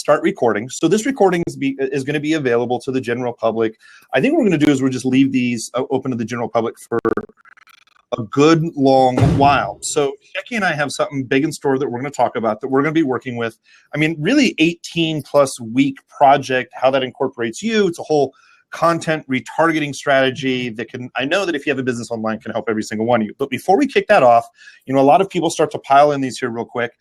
start recording. So this recording is going to be available to the general public. I think what we're going to do is we'll just leave these open to the general public for a good long while. So Shecky and I have something big in store that we're going to talk about, that we're going to be working with. I mean, really 18 plus week project, how that incorporates you. It's a whole content retargeting strategy that can, I know that if you have a business online, can help every single one of you. But before we kick that off, a lot of people start to pile in these here real quick.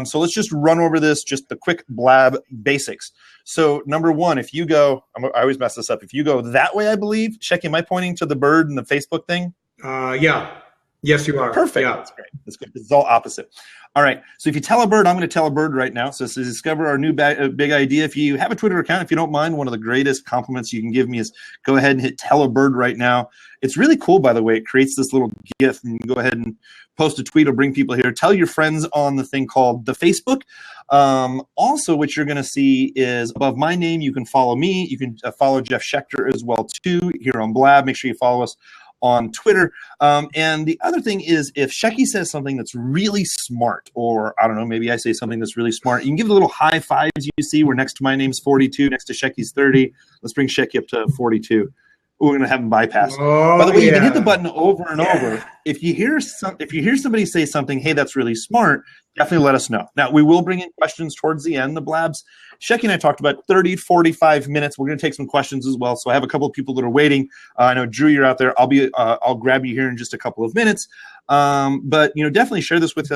So let's just run over this, just the quick blab basics. So number one, if you go, I always mess this up. If you go that way, I believe, Shecky, am I pointing to the bird and the Facebook thing? Yeah. Yes, you are. Perfect. Yeah. That's great. That's good. It's all opposite. All right. So if you tell a bird, I'm going to tell a bird right now. So to discover our new big idea. If you have a Twitter account, if you don't mind, one of the greatest compliments you can give me is go ahead and hit tell a bird right now. It's really cool, by the way. It creates this little GIF, and you can go ahead and post a tweet or bring people here. Tell your friends on the thing called the Facebook. Also, what you're going to see is above my name, you can follow me. You can follow Jeff Schechter as well, too, here on Blab. Make sure you follow us on Twitter. And the other thing is, if Shecky says something that's really smart, or I don't know, maybe I say something that's really smart, you can give the little high fives you see where next to my name's 42, next to Shecky's 30. Let's bring Shecky up to 42. We're going to have him bypass. By the way, you can hit the button over and over. If you hear somebody say something, hey, that's really smart, definitely let us know. Now, we will bring in questions towards the end, the blabs. Shecky and I talked about 30, 45 minutes. We're going to take some questions as well. So I have a couple of people that are waiting. I know, Drew, you're out there. I'll grab you here in just a couple of minutes. But definitely share this with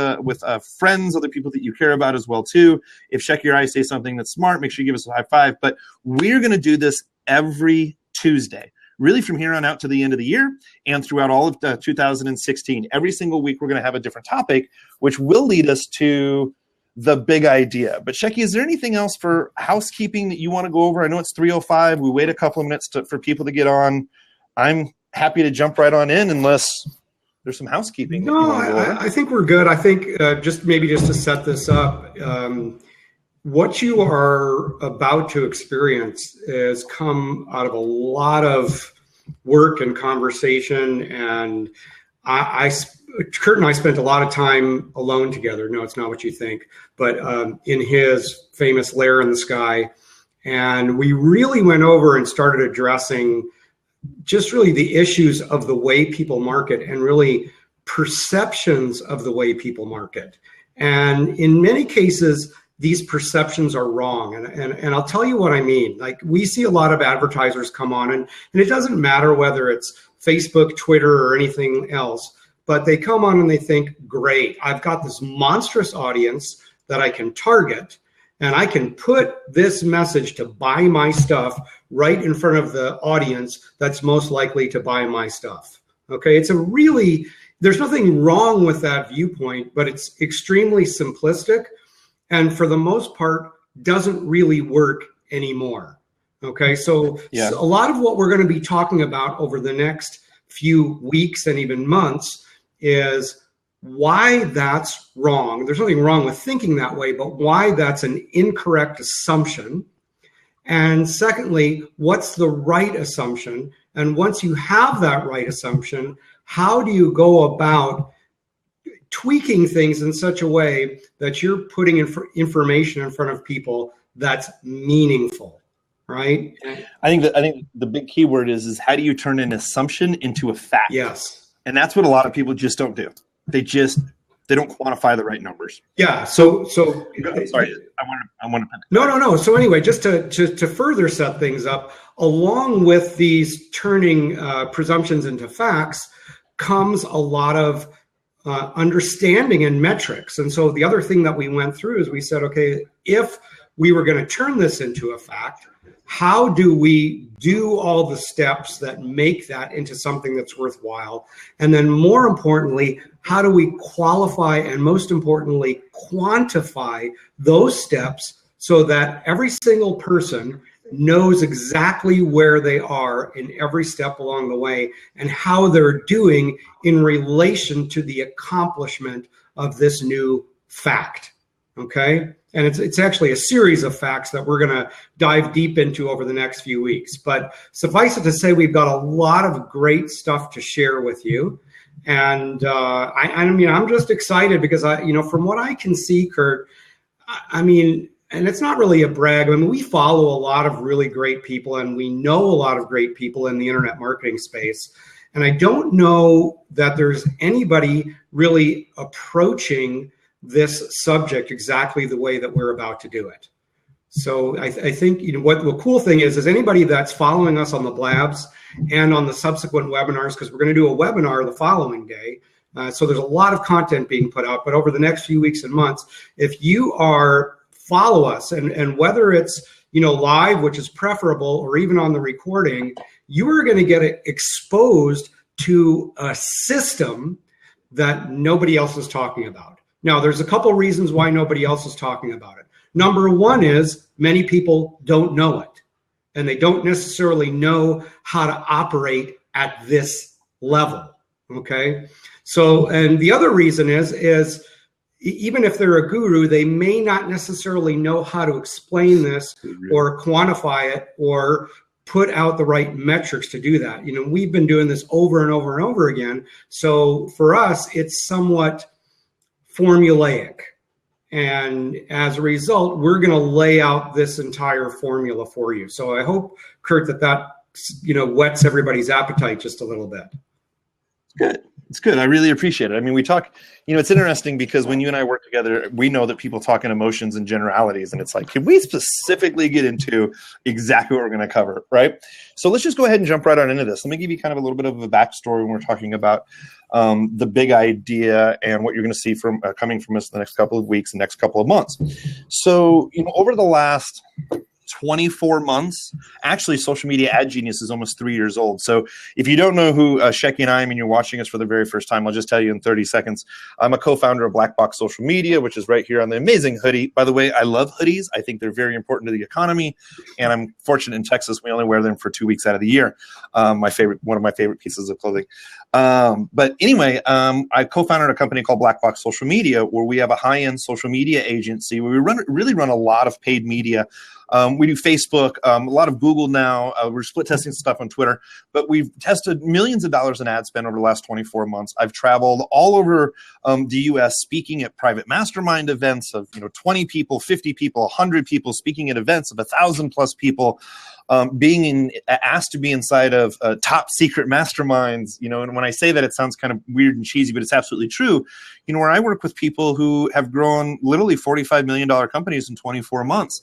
friends, other people that you care about as well, too. If Shecky or I say something that's smart, make sure you give us a high five. But we're going to do this every Tuesday. Really from here on out to the end of the year and throughout all of 2016. Every single week we're going to have a different topic, which will lead us to the big idea. But Shecky, is there anything else for housekeeping that you want to go over? I know it's 3:05. We wait a couple of minutes for people to get on. I'm happy to jump right on in unless there's some housekeeping. No, I think we're good. I think just to set this up, what you are about to experience has come out of a lot of work and conversation, and Kurt and I spent a lot of time alone together. No, it's not what you think, but in his famous lair in the sky, and we really went over and started addressing just really the issues of the way people market and really perceptions of the way people market. And in many cases, these perceptions are wrong. And I'll tell you what I mean. Like, we see a lot of advertisers come on, and it doesn't matter whether it's Facebook, Twitter, or anything else, but they come on and they think, great, I've got this monstrous audience that I can target, and I can put this message to buy my stuff right in front of the audience that's most likely to buy my stuff. Okay, there's nothing wrong with that viewpoint, but it's extremely simplistic, and for the most part, doesn't really work anymore. Okay, so a lot of what we're going to be talking about over the next few weeks and even months is why that's wrong. There's nothing wrong with thinking that way, but why that's an incorrect assumption. And secondly, what's the right assumption? And once you have that right assumption, how do you go about tweaking things in such a way that you're putting information in front of people that's meaningful, right? I think the big key word is how do you turn an assumption into a fact? Yes. And that's what a lot of people just don't do. They don't quantify the right numbers. Yeah. So sorry, I want to. No. So anyway, just to further set things up, along with these turning presumptions into facts comes a lot of understanding and metrics. And so the other thing that we went through is we said, okay, if we were going to turn this into a fact, how do we do all the steps that make that into something that's worthwhile? And then more importantly, how do we qualify and most importantly, quantify those steps so that every single person knows exactly where they are in every step along the way and how they're doing in relation to the accomplishment of this new fact, okay? And it's actually a series of facts that we're going to dive deep into over the next few weeks. But suffice it to say, we've got a lot of great stuff to share with you. And I'm just excited because from what I can see, Kurt, and it's not really a brag. I mean, we follow a lot of really great people, and we know a lot of great people in the internet marketing space. And I don't know that there's anybody really approaching this subject exactly the way that we're about to do it. So I think, what the cool thing is anybody that's following us on the Blabs and on the subsequent webinars, because we're going to do a webinar the following day. So there's a lot of content being put out, but over the next few weeks and months, if you follow us, and whether it's live, which is preferable, or even on the recording, you are going to get exposed to a system that nobody else is talking about. Now, there's a couple reasons why nobody else is talking about it. Number one is many people don't know it, and they don't necessarily know how to operate at this level. Okay. So, and the other reason is even if they're a guru, they may not necessarily know how to explain this or quantify it or put out the right metrics to do that. We've been doing this over and over and over again. So for us, it's somewhat formulaic. And as a result, we're going to lay out this entire formula for you. So I hope, Kurt, that whets everybody's appetite just a little bit. Good. It's good. I really appreciate it. I mean, we talk, it's interesting because when you and I work together, we know that people talk in emotions and generalities, and it's like, can we specifically get into exactly what we're going to cover, right? So let's just go ahead and jump right on into this. Let me give you kind of a little bit of a backstory when we're talking about the big idea and what you're going to see from coming from us the next couple of weeks and next couple of months. So, over the last 24 months. Actually, Social Media Ad Genius is almost 3 years old. So if you don't know who Shecky and I am and you're watching us for the very first time, I'll just tell you in 30 seconds. I'm a co-founder of Black Box Social Media, which is right here on the amazing hoodie. By the way, I love hoodies. I think they're very important to the economy. And I'm fortunate in Texas, we only wear them for 2 weeks out of the year. One of my favorite pieces of clothing. But anyway, I co-founded a company called Black Box Social Media, where we have a high-end social media agency where we really run a lot of paid media. We do Facebook, a lot of Google now. We're split testing stuff on Twitter, but we've tested millions of dollars in ad spend over the last 24 months. I've traveled all over the U.S. speaking at private mastermind events of 20 people, 50 people, 100 people, speaking at events of 1,000 plus people. Being asked to be inside of top secret masterminds, and when I say that, it sounds kind of weird and cheesy, but it's absolutely true. Where I work with people who have grown literally $45 million companies in 24 months.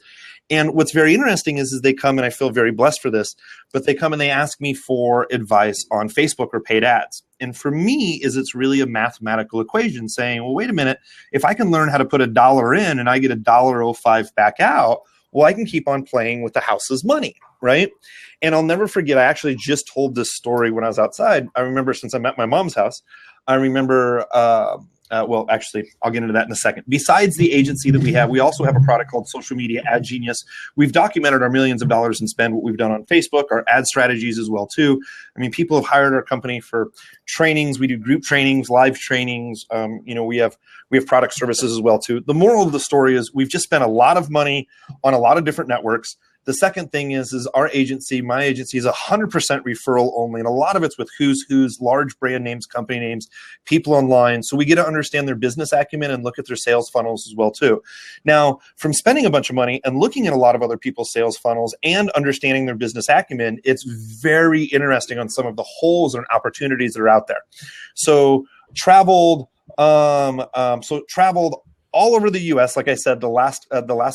And what's very interesting is they come, and I feel very blessed for this, but they come and they ask me for advice on Facebook or paid ads. And for me, it's really a mathematical equation saying, well, wait a minute, if I can learn how to put $1 in and I get $1.05 back out, well, I can keep on playing with the house's money, right? And I'll never forget, I actually just told this story when I was outside. I remember since I'm at my mom's house, I remember, well, actually, I'll get into that in a second. Besides the agency that we have, we also have a product called Social Media Ad Genius. We've documented our millions of dollars in spend, what we've done on Facebook, our ad strategies as well, too. I mean, people have hired our company for trainings. We do group trainings, live trainings. We have product services as well, too. The moral of the story is we've just spent a lot of money on a lot of different networks. The second thing is our agency, my agency, is 100% referral only, and a lot of it's with who's, large brand names, company names, people online. So we get to understand their business acumen and look at their sales funnels as well, too. Now, from spending a bunch of money and looking at a lot of other people's sales funnels and understanding their business acumen, it's very interesting on some of the holes and opportunities that are out there. So traveled all over the U.S., like I said, the last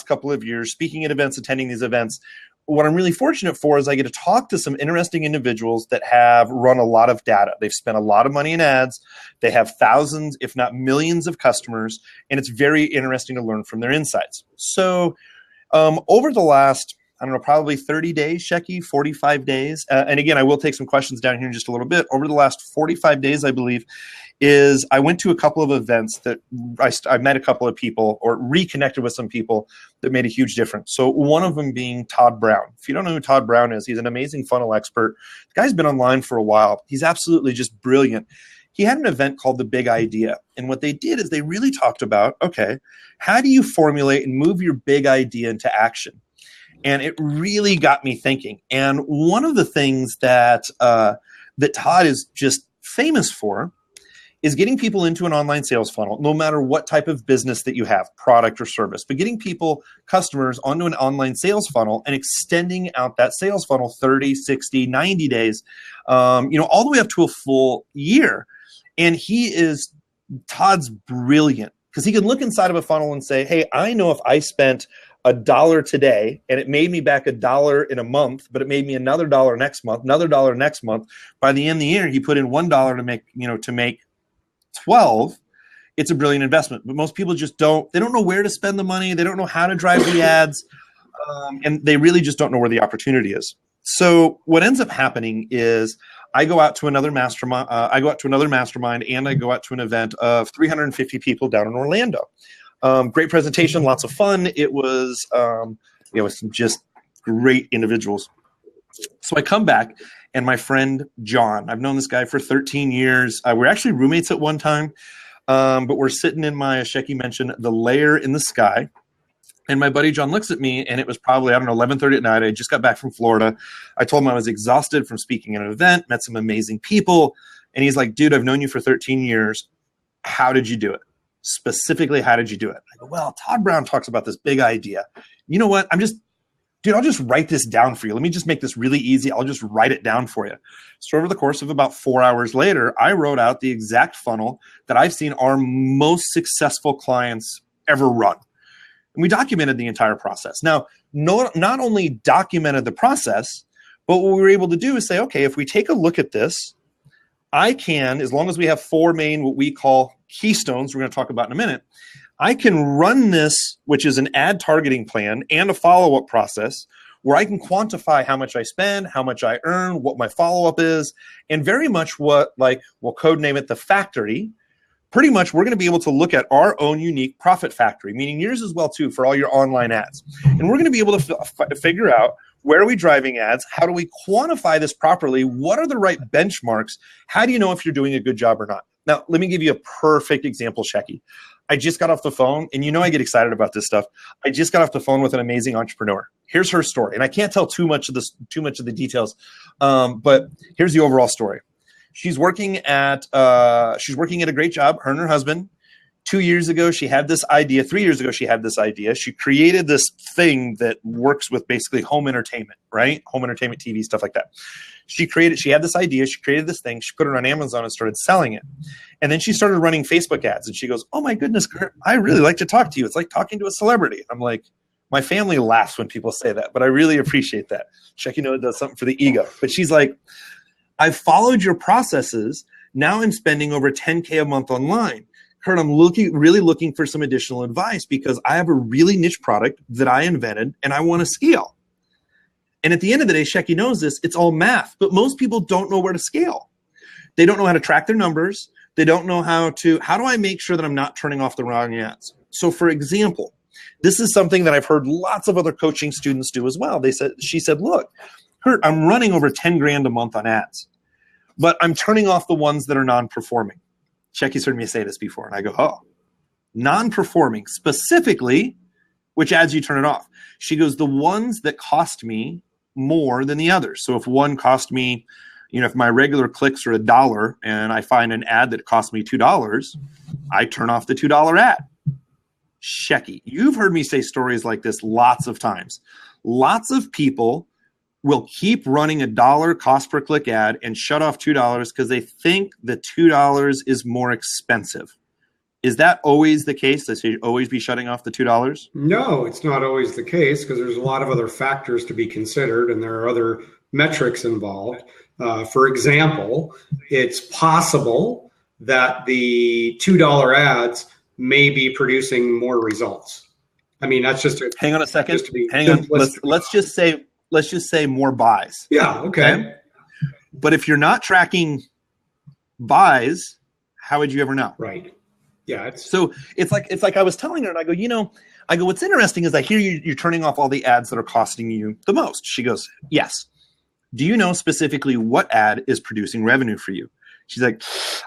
couple of years, speaking at events, attending these events. What I'm really fortunate for is I get to talk to some interesting individuals that have run a lot of data. They've spent a lot of money in ads. They have thousands, if not millions of customers, and it's very interesting to learn from their insights. So over the last, probably 30 days, Shecky, 45 days. And again, I will take some questions down here in just a little bit. Over the last 45 days, I believe, is I went to a couple of events that I met a couple of people or reconnected with some people that made a huge difference. So one of them being Todd Brown. If you don't know who Todd Brown is, he's an amazing funnel expert. The guy's been online for a while. He's absolutely just brilliant. He had an event called The Big Idea. And what they did is they really talked about, okay, how do you formulate and move your big idea into action? And it really got me thinking. And one of the things that Todd is just famous for is getting people into an online sales funnel, no matter what type of business that you have, product or service, but getting people, customers onto an online sales funnel and extending out that sales funnel 30, 60, 90 days, all the way up to a full year. And Todd's brilliant because he can look inside of a funnel and say, hey, I know if I spent $1 today and it made me back $1 in a month, but it made me another $1 next month, another $1 next month. By the end of the year, he put in $1 to make 12. It's a brilliant investment, but most people they don't know where to spend the money. They don't know how to drive the ads. And they really just don't know where the opportunity is. So what ends up happening is I go out to another mastermind. And I go out to an event of 350 people down in Orlando. Great presentation, lots of fun. It was, some just great individuals. So I come back, and my friend John, I've known this guy for 13 years. We're actually roommates at one time, but we're sitting in my, as Shecky mentioned, the lair in the sky. And my buddy John looks at me, and it was probably, 11:30 at night. I just got back from Florida. I told him I was exhausted from speaking at an event, met some amazing people. And he's like, dude, I've known you for 13 years. How did you do it? Specifically, how did you do it? I go, well, Todd Brown talks about this big idea. You know what? I'll just write this down for you. Let me just make this really easy. I'll just write it down for you. So over the course of about 4 hours later, I wrote out the exact funnel that I've seen our most successful clients ever run. And we documented the entire process. Now, not only documented the process, but what we were able to do is say, okay, if we take a look at this, I can, as long as we have 4 main, what we call keystones, we're going to talk about in a minute, I can run this, which is an ad targeting plan and a follow-up process where I can quantify how much I spend, how much I earn, what my follow-up is, and very much we'll code name it the factory. Pretty much we're going to be able to look at our own unique profit factory, meaning yours as well too for all your online ads. And we're going to be able to figure out where are we driving ads? How do we quantify this properly? What are the right benchmarks? How do you know if you're doing a good job or not? Now, let me give you a perfect example, Shecky. I just got off the phone, and I get excited about this stuff. I just got off the phone with an amazing entrepreneur. Here's her story, and I can't tell too much of the details, but here's the overall story. She's working at a great job, her and her husband. 2 years ago, she had this idea. 3 years ago, she had this idea. She created this thing that works with basically home entertainment, right? Home entertainment, TV, stuff like that. She had this idea. She created this thing. She put it on Amazon and started selling it. And then she started running Facebook ads. And she goes, oh, my goodness, Kurt, I really like to talk to you. It's like talking to a celebrity. I'm like, my family laughs when people say that, but I really appreciate that. Shecky it does something for the ego. But she's like, I've followed your processes. Now I'm spending over $10K a month online. Kurt, I'm really looking for some additional advice because I have a really niche product that I invented and I want to scale. And at the end of the day, Shecky knows this, it's all math, but most people don't know where to scale. They don't know how to track their numbers. They don't know how do I make sure that I'm not turning off the wrong ads? So for example, this is something that I've heard lots of other coaching students do as well. She said, look, Kurt, I'm running over 10 grand a month on ads, but I'm turning off the ones that are non-performing. Shecky's heard me say this before, and I go, oh, non-performing, specifically, which ads you turn it off? She goes, the ones that cost me more than the others. So if one cost me, if my regular clicks are $1 and I find an ad that costs me $2, I turn off the $2 ad. Shecky, you've heard me say stories like this lots of times. Lots of people will keep running $1 cost per click ad and shut off $2 because they think the $2 is more expensive. Is that always the case? That you always be shutting off the $2? No, it's not always the case because there's a lot of other factors to be considered and there are other metrics involved. For example, it's possible that the $2 ads may be producing more results. I mean, that's just hang on a second. Hang on. Let's just say more buys. Yeah. Okay. But if you're not tracking buys, how would you ever know? Right. Yeah. So it's like I was telling her, and I go, what's interesting is I hear you're turning off all the ads that are costing you the most. She goes, yes. Do you know specifically what ad is producing revenue for you? She's like,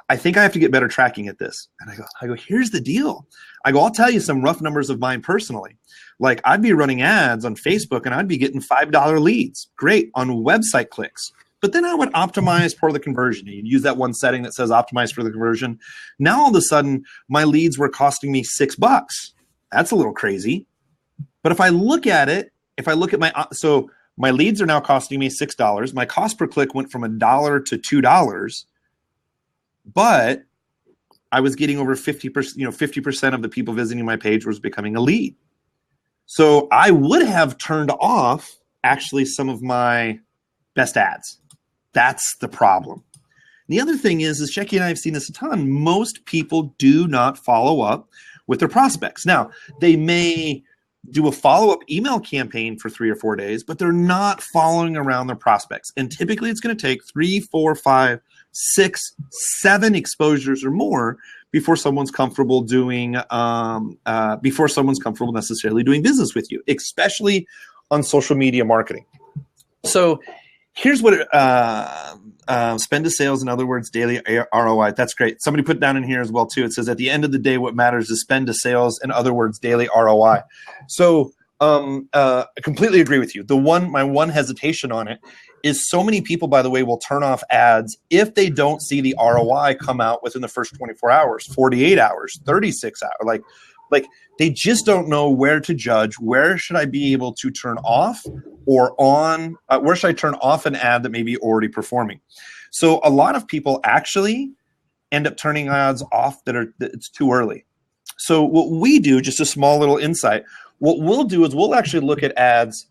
I think I have to get better tracking at this. And I go, here's the deal. I'll tell you some rough numbers of mine personally. Like I'd be running ads on Facebook and I'd be getting $5 leads. Great. On website clicks, But then I would optimize for the conversion. You'd use that one setting that says optimize for the conversion. Now all of a sudden, my leads were costing me $6. That's a little crazy. But if I look at it, if I look at my leads are now costing me $6. My cost per click went from $1 to $2, but I was getting over 50%, 50% of the people visiting my page was becoming a lead. So I would have turned off actually some of my best ads. That's the problem. The other thing is Shecky and I have seen this a ton. Most people do not follow up with their prospects. Now, they may do a follow-up email campaign for 3 or 4 days, but they're not following around their prospects. And typically it's going to take 3, 4, 5, 6, 7 exposures or more before someone's comfortable doing necessarily doing business with you, especially on social media marketing. So here's what spend to sales, in other words, daily ROI. That's great. Somebody put down in here as well too. It says at the end of the day, what matters is spend to sales, in other words, daily ROI. So I completely agree with you. My one hesitation on it is so many people, by the way, will turn off ads if they don't see the ROI come out within the first 24 hours, 48 hours, 36 hours. Like they just don't know where to judge. Where should I be able to turn off or on? Where should I turn off an ad that may be already performing? So a lot of people actually end up turning ads off that it's too early. So what we do, just a small little insight, what we'll do is we'll actually look at ads.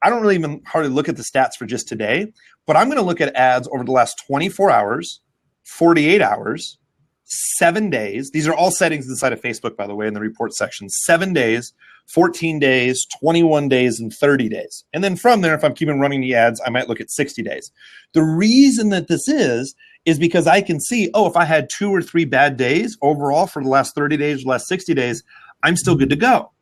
I don't really even hardly look at the stats for just today, but I'm going to look at ads over the last 24 hours, 48 hours, 7 days. These are all settings inside of Facebook, by the way, in the report section. 7 days, 14 days, 21 days, and 30 days. And then from there, if I'm keeping running the ads, I might look at 60 days. The reason that this is because I can see, if I had 2 or 3 bad days overall for the last 30 days, the last 60 days, I'm still good to go.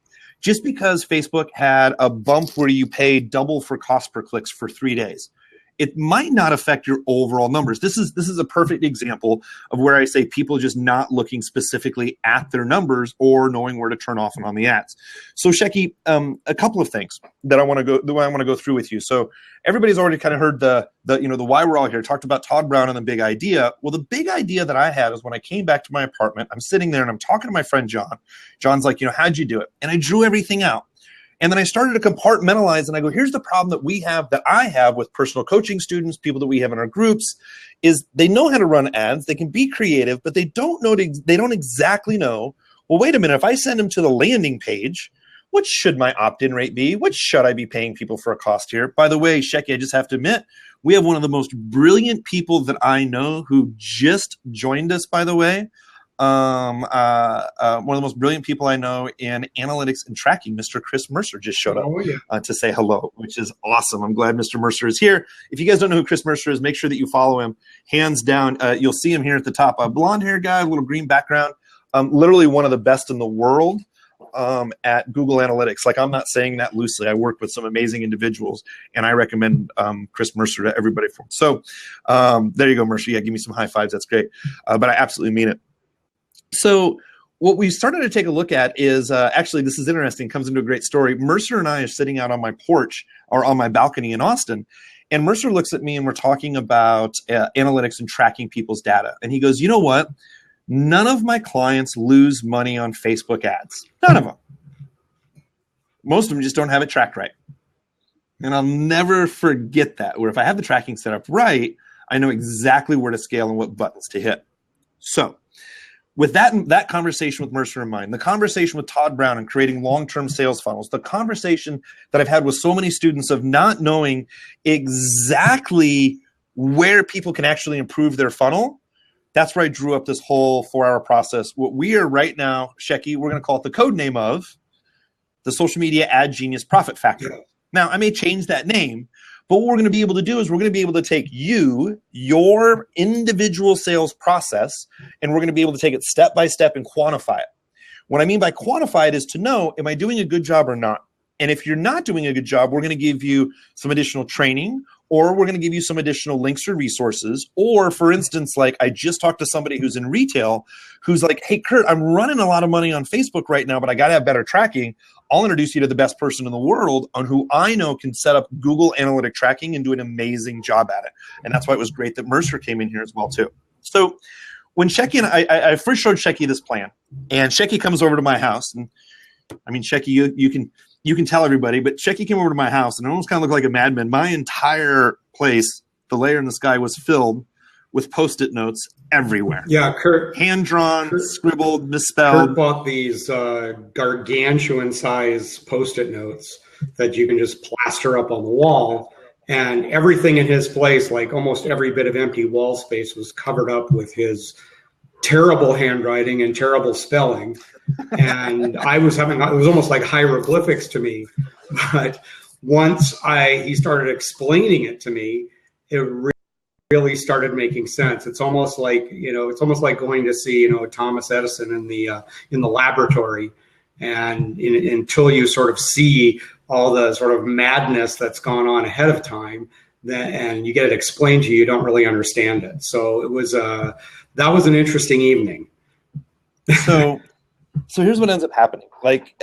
Just because Facebook had a bump where you pay double for cost per clicks for 3 days, it might not affect your overall numbers. This is a perfect example of where I say people just not looking specifically at their numbers or knowing where to turn off and on the ads. So Shecky, a couple of things that I want to go through with you. So everybody's already kind of heard the why we're all here. Talked about Todd Brown and the big idea. Well, the big idea that I had is when I came back to my apartment, I'm sitting there and I'm talking to my friend John. John's like, how'd you do it? And I drew everything out. And then I started to compartmentalize and I go, here's the problem that I have with personal coaching students, people that we have in our groups, is they know how to run ads. They can be creative, but they don't exactly know, well, wait a minute, if I send them to the landing page, what should my opt-in rate be? What should I be paying people for a cost here? By the way, Shecky, I just have to admit, we have one of the most brilliant people that I know who just joined us, by the way. One of the most brilliant people I know in analytics and tracking, Mr. Chris Mercer, just showed up to say hello, which is awesome. I'm glad Mr. Mercer is here. If you guys don't know who Chris Mercer is, make sure that you follow him. Hands down, you'll see him here at the top. A blonde hair guy, a little green background, literally one of the best in the world at Google Analytics. Like, I'm not saying that loosely. I work with some amazing individuals, and I recommend Chris Mercer to everybody. So there you go, Mercer. Yeah, give me some high fives. That's great. But I absolutely mean it. So what we started to take a look at is, actually, this is interesting, comes into a great story. Mercer and I are sitting out on my porch or on my balcony in Austin, and Mercer looks at me and we're talking about analytics and tracking people's data. And he goes, you know what? None of my clients lose money on Facebook ads. None of them. Most of them just don't have it tracked right. And I'll never forget that, where if I have the tracking set up right, I know exactly where to scale and what buttons to hit. So with that conversation with Mercer in mind, the conversation with Todd Brown and creating long-term sales funnels, the conversation that I've had with so many students of not knowing exactly where people can actually improve their funnel, that's where I drew up this whole 4-hour process. What we are right now, Shecky, we're going to call it the code name of the Social Media Ad Genius Profit Factory. Now, I may change that name, but what we're going to be able to do is we're going to be able to take your individual sales process, and we're going to be able to take it step by step and quantify it. What I mean by quantify it is to know, am I doing a good job or not? And if you're not doing a good job, we're going to give you some additional training, or we're going to give you some additional links or resources. Or for instance, like I just talked to somebody who's in retail who's like, hey, Kurt, I'm running a lot of money on Facebook right now, but I got to have better tracking. I'll introduce you to the best person in the world on who I know can set up Google Analytic tracking and do an amazing job at it. And that's why it was great that Mercer came in here as well too. So when Shecky and I first showed Shecky this plan, and Shecky comes over to my house, and I mean, Shecky, you can tell everybody, but Shecky came over to my house and it almost kind of looked like a madman. My entire place, the layer in the sky, was filled with Post-it notes everywhere. Yeah, Kurt. Hand-drawn, scribbled, misspelled. Kurt bought these gargantuan-size Post-it notes that you can just plaster up on the wall. And everything in his place, like almost every bit of empty wall space, was covered up with his terrible handwriting and terrible spelling. And it was almost like hieroglyphics to me. But once he started explaining it to me, it really started making sense. It's almost like going to see Thomas Edison in the laboratory, and until you sort of see all the sort of madness that's gone on ahead of time, and you get it explained to you, you don't really understand it. So that was an interesting evening. So here's what ends up happening. Like,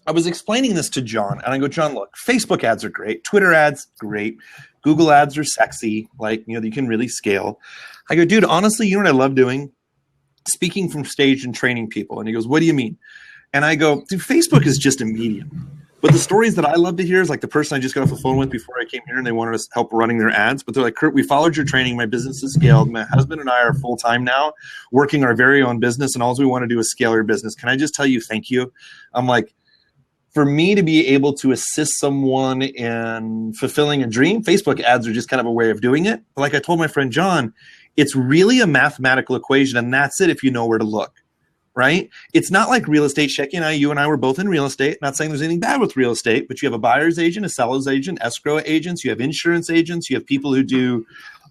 I was explaining this to John, and I go, John, look, Facebook ads are great. Twitter ads, great. Google ads are sexy. Like, you can really scale. I go, dude, honestly, you know what I love doing? Speaking from stage and training people. And he goes, what do you mean? And I go, dude, Facebook is just a medium. But the stories that I love to hear is like the person I just got off the phone with before I came here, and they wanted us help running their ads. But they're like, Kurt, we followed your training. My business is scaled. My husband and I are full-time now, working our very own business, and all we want to do is scale our business. Can I just tell you thank you? I'm like, for me to be able to assist someone in fulfilling a dream, Facebook ads are just kind of a way of doing it. But like I told my friend John, it's really a mathematical equation, and that's it if you know where to look. Right? It's not like real estate. Shecky and you and I were both in real estate. Not saying there's anything bad with real estate, but you have a buyer's agent, a seller's agent, escrow agents, you have insurance agents, you have people who do,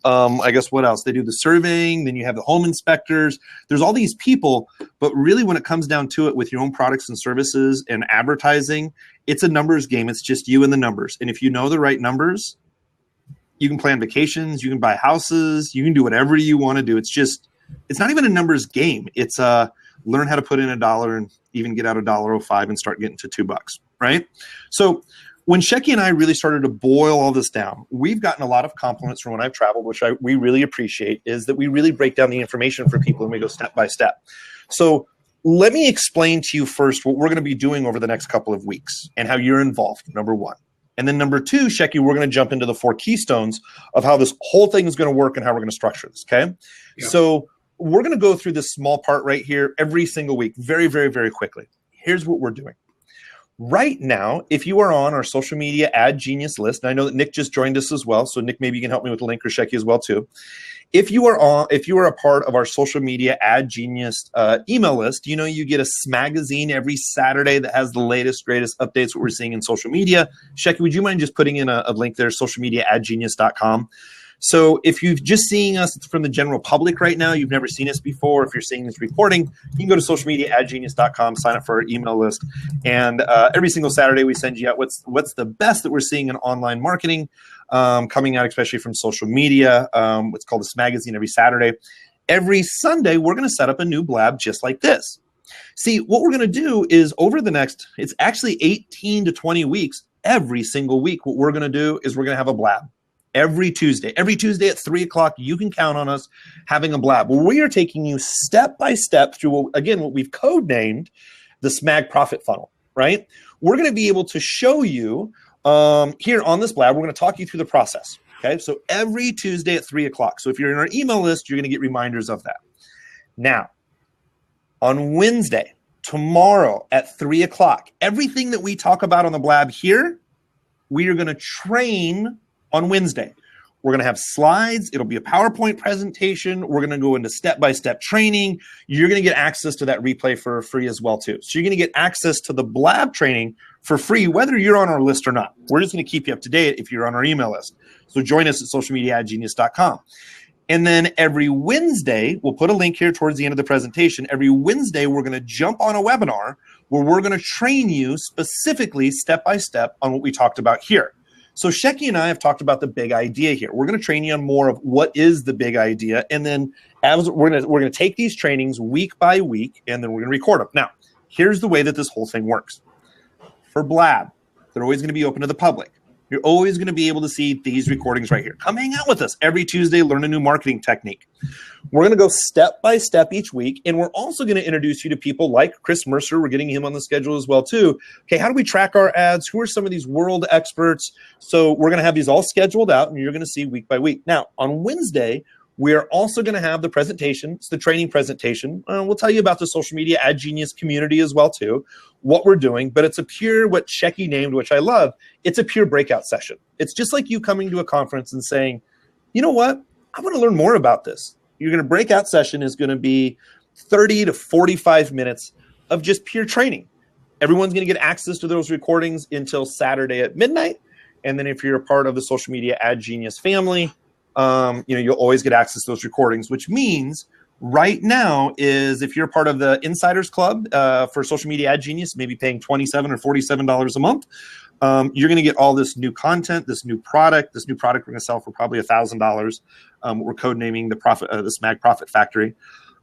I guess what else? They do the surveying, then you have the home inspectors. There's all these people, but really when it comes down to it with your own products and services and advertising, it's a numbers game. It's just you and the numbers. And if you know the right numbers, you can plan vacations, you can buy houses, you can do whatever you want to do. It's not even a numbers game. It's learn how to put in $1 and even get out $1.05 and start getting to $2, right? So when Shecky and I really started to boil all this down, we've gotten a lot of compliments from when I've traveled, which we really appreciate, is that we really break down the information for people and we go step by step. So let me explain to you first what we're going to be doing over the next couple of weeks and how you're involved, number one. And then number two, Shecky, we're going to jump into the 4 keystones of how this whole thing is going to work and how we're going to structure this, okay? Yeah. So we're going to go through this small part right here every single week very, very, very quickly. Here's what we're doing. Right now, if you are on our social media ad genius list, and I know that Nick just joined us as well, so Nick, maybe you can help me with the link, or Shecky as well too. If you are a part of our social media ad genius email list, you get a magazine every Saturday that has the latest, greatest updates, what we're seeing in social media. Shecky, would you mind just putting in a link there, socialmediaadgenius.com? So if you've just seeing us from the general public right now, you've never seen us before, if you're seeing this recording, you can go to socialmediaadgenius.com, sign up for our email list. And every single Saturday we send you out what's the best that we're seeing in online marketing coming out, especially from social media. What's called this magazine every Saturday. Every Sunday, we're going to set up a new blab just like this. See, what we're going to do is over the next, it's actually 18 to 20 weeks, every single week, what we're going to do is we're going to have a blab. Every Tuesday at 3 o'clock, you can count on us having a blab. Well, we are taking you step by step through, what we've codenamed the SMAG profit funnel, right? We're going to be able to show you here on this blab, we're going to talk you through the process, okay? So every Tuesday at 3 o'clock. So if you're in our email list, you're going to get reminders of that. Now, on Wednesday, tomorrow at 3 o'clock, everything that we talk about on the blab here, we are going to train on Wednesday. We're going to have slides. It'll be a PowerPoint presentation. We're going to go into step-by-step training. You're going to get access to that replay for free as well, too. So you're going to get access to the blab training for free, whether you're on our list or not. We're just going to keep you up to date if you're on our email list. So join us at socialmediaadgenius.com. And then every Wednesday, we'll put a link here towards the end of the presentation. Every Wednesday, we're going to jump on a webinar where we're going to train you specifically step-by-step on what we talked about here. So Shecky and I have talked about the big idea here. We're going to train you on more of what is the big idea, and then as we're going to take these trainings week by week, and then we're going to record them. Now, here's the way that this whole thing works. For Blab, they're always going to be open to the public. You're always going to be able to see these recordings right here. Come hang out with us every Tuesday, learn a new marketing technique. We're going to go step by step each week, and we're also going to introduce you to people like Chris Mercer. We're getting him on the schedule as well, too. Okay, how do we track our ads? Who are some of these world experts? So we're going to have these all scheduled out, and you're going to see week by week. Now, on Wednesday, we are also going to have the presentation. It's the training presentation. We'll tell you about the social media ad genius community as well, too, what we're doing. But it's a pure, what Shecky named, which I love, it's a pure breakout session. It's just like you coming to a conference and saying, you know what? I want to learn more about this. You're going to breakout session is going to be 30 to 45 minutes of just pure training. Everyone's going to get access to those recordings until Saturday at midnight. And then if you're a part of the social media ad genius family, you'll always get access to those recordings, which means right now is if you're part of the Insiders Club for Social Media Ad Genius, maybe paying $27 or $47 a month, you're going to get all this new content, this new product. This new product we're going to sell for probably $1,000. We're codenaming the Smag Profit Factory.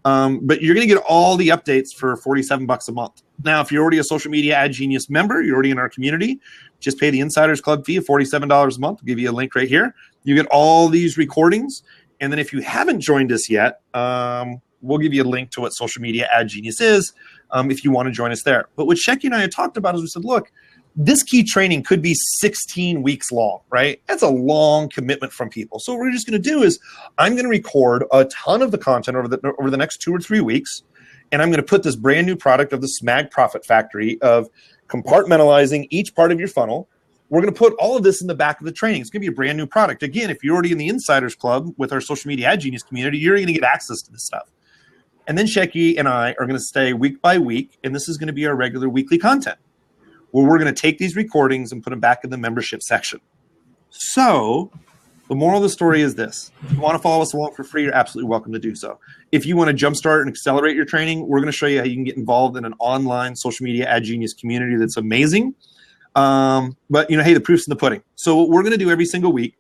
But you're going to get all the updates for $47 a month. Now, if you're already a Social Media Ad Genius member, you're already in our community, just pay the Insiders Club fee of $47 a month. I'll give you a link right here. You get all these recordings. And then if you haven't joined us yet, we'll give you a link to what Social Media Ad Genius is if you want to join us there. But what Shecky and I had talked about is we said, look, this key training could be 16 weeks long, right? That's a long commitment from people. So what we're just going to do is I'm going to record a ton of the content over the next 2 or 3 weeks, and I'm going to put this brand new product of the Smag Profit Factory of compartmentalizing each part of your funnel. We're going to put all of this in the back of the training. It's going to be a brand new product. Again, if you're already in the Insiders Club with our Social Media Ad Genius community, you're going to get access to this stuff. And then Shecky and I are going to stay week by week, and this is going to be our regular weekly content, where we're going to take these recordings and put them back in the membership section. So the moral of the story is this. If you want to follow us along for free, you're absolutely welcome to do so. If you want to jumpstart and accelerate your training, we're going to show you how you can get involved in an online Social Media Ad Genius community that's amazing. But, hey, the proof's in the pudding. So what we're going to do every single week,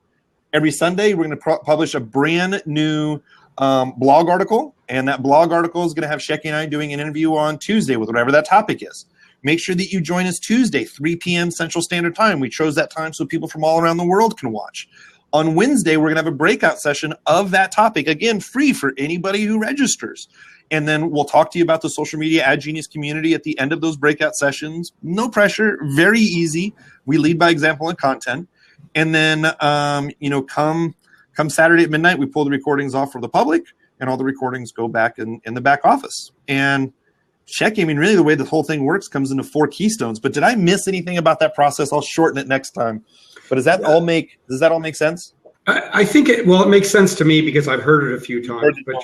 every Sunday, we're going to publish a brand new blog article. And that blog article is going to have Shecky and I doing an interview on Tuesday with whatever that topic is. Make sure that you join us Tuesday, 3 p.m. Central Standard Time. We chose that time so people from all around the world can watch. On Wednesday, we're going to have a breakout session of that topic, again, free for anybody who registers. And then we'll talk to you about the Social Media Ad Genius community at the end of those breakout sessions. No pressure, very easy. We lead by example and content. And then, come Saturday at midnight, we pull the recordings off for the public, and all the recordings go back in the back office. And Shecky, really the way the whole thing works comes into 4 keystones. But did I miss anything about that process? I'll shorten it next time. But does that all make sense? I think it makes sense to me because I've heard it a few times. But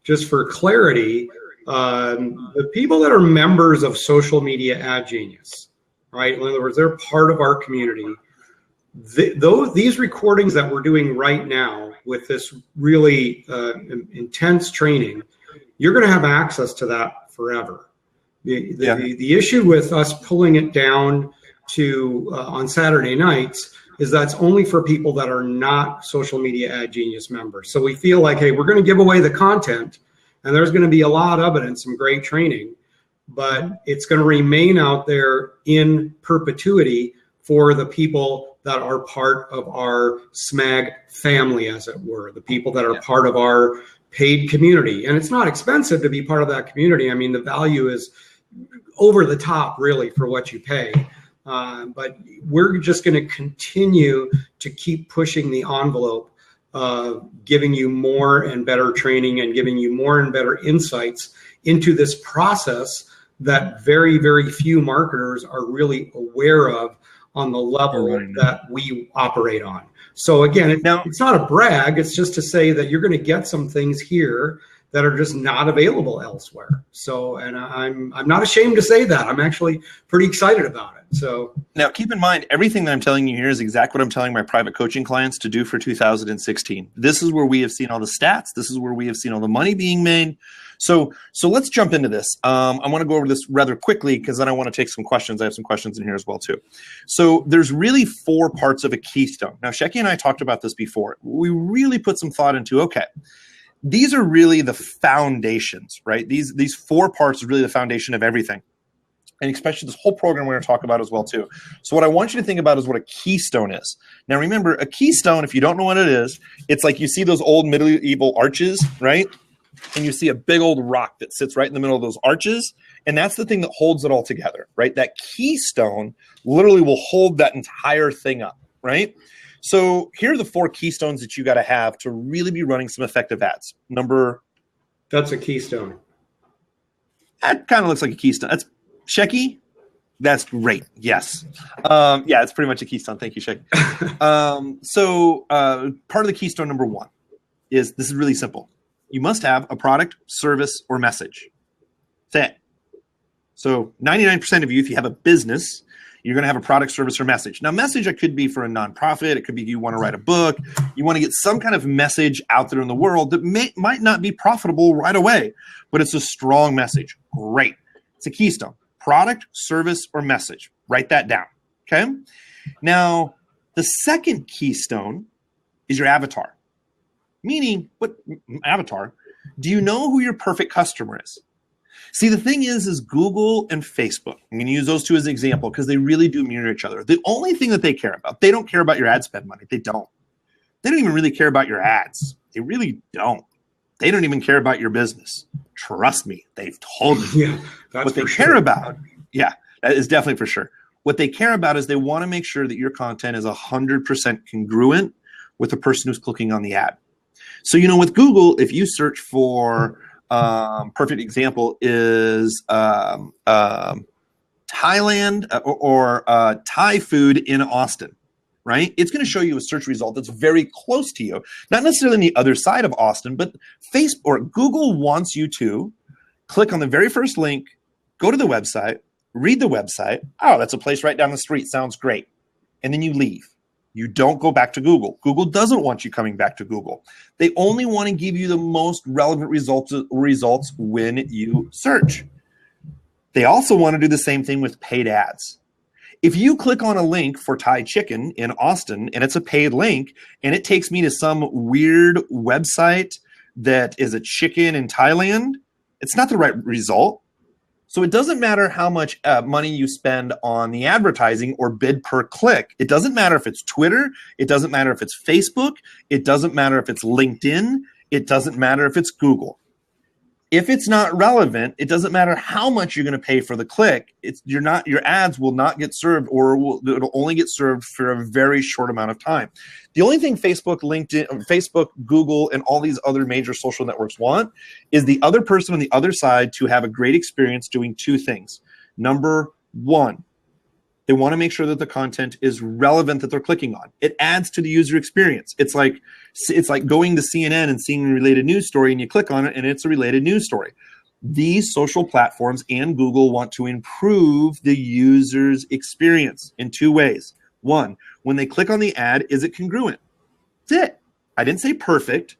just for clarity, the people that are members of Social Media Ad Genius, right? In other words, they're part of our community. These recordings that we're doing right now with this really intense training, you're going to have access to that forever. The issue with us pulling it down to on Saturday nights is that's only for people that are not Social Media Ad Genius members. So we feel like, hey, we're going to give away the content, and there's going to be a lot of it and some great training, but it's going to remain out there in perpetuity for the people that are part of our SMAG family, as it were, the people that are part of our paid community. And it's not expensive to be part of that community. The value is over the top, really, for what you pay. But we're just going to continue to keep pushing the envelope, giving you more and better training and giving you more and better insights into this process that very, very few marketers are really aware of on the level that we operate on. So again, it's not a brag. It's just to say that you're going to get some things here that are just not available elsewhere. So, and I'm not ashamed to say that. I'm actually pretty excited about it. So now keep in mind, everything that I'm telling you here is exactly what I'm telling my private coaching clients to do for 2016. This is where we have seen all the stats. This is where we have seen all the money being made. So let's jump into this. I want to go over this rather quickly because then I want to take some questions. I have some questions in here as well too. So there's really 4 parts of a keystone. Now, Shecky and I talked about this before. We really put some thought into, okay, These are really the foundations, right? These 4 parts are really the foundation of everything. And especially this whole program we're going to talk about as well too. So what I want you to think about is what a keystone is. Now remember, a keystone, if you don't know what it is, it's like you see those old medieval arches, right? And you see a big old rock that sits right in the middle of those arches. And that's the thing that holds it all together, right? That keystone literally will hold that entire thing up, right? So here are the 4 keystones that you got to have to really be running some effective ads. That's a keystone. That kind of looks like a keystone. That's Shecky. That's great. Yes. Yeah, it's pretty much a keystone. Thank you, Shecky. Part of the keystone number 1 is, this is really simple. You must have a product, service, or message. That's it. So 99% of you, if you have a business, you're going to have a product, service, or message. Now, message, it could be for a nonprofit. It could be you want to write a book. You want to get some kind of message out there in the world that might not be profitable right away, but it's a strong message. Great. It's a keystone. Product, service, or message. Write that down. Okay? Now, the second keystone is your avatar. Meaning, what avatar? Do you know who your perfect customer is? See, the thing is Google and Facebook, I'm going to use those 2 as an example because they really do mirror each other. The only thing that they care about, they don't care about your ad spend money. They don't. They don't even really care about your ads. They really don't. They don't even care about your business. Trust me, they've told me. Yeah, that's what they care about, yeah, that is definitely for sure. What they care about is they want to make sure that your content is 100% congruent with the person who's clicking on the ad. So, with Google, if you search for, perfect example is Thailand or Thai food in Austin, right? It's going to show you a search result that's very close to you. Not necessarily on the other side of Austin, but Facebook or Google wants you to click on the very first link, go to the website, read the website. Oh, that's a place right down the street. Sounds great. And then you leave. You don't go back to Google. Google doesn't want you coming back to Google. They only want to give you the most relevant results when you search. They also want to do the same thing with paid ads. If you click on a link for Thai chicken in Austin and it's a paid link and it takes me to some weird website that is a chicken in Thailand, it's not the right result. So it doesn't matter how much money you spend on the advertising or bid per click. It doesn't matter if it's Twitter. It doesn't matter if it's Facebook. It doesn't matter if it's LinkedIn. It doesn't matter if it's Google. If it's not relevant, it doesn't matter how much you're going to pay for the click. Your ads will not get served, or it'll only get served for a very short amount of time. The only thing Facebook, LinkedIn, Facebook, Google, and all these other major social networks want is the other person on the other side to have a great experience doing 2 things. Number 1, they want to make sure that the content is relevant that they're clicking on. It adds to the user experience. It's like going to CNN and seeing a related news story, and you click on it and it's a related news story. These social platforms and Google want to improve the user's experience in 2 ways. 1, when they click on the ad, is it congruent? That's it. I didn't say perfect.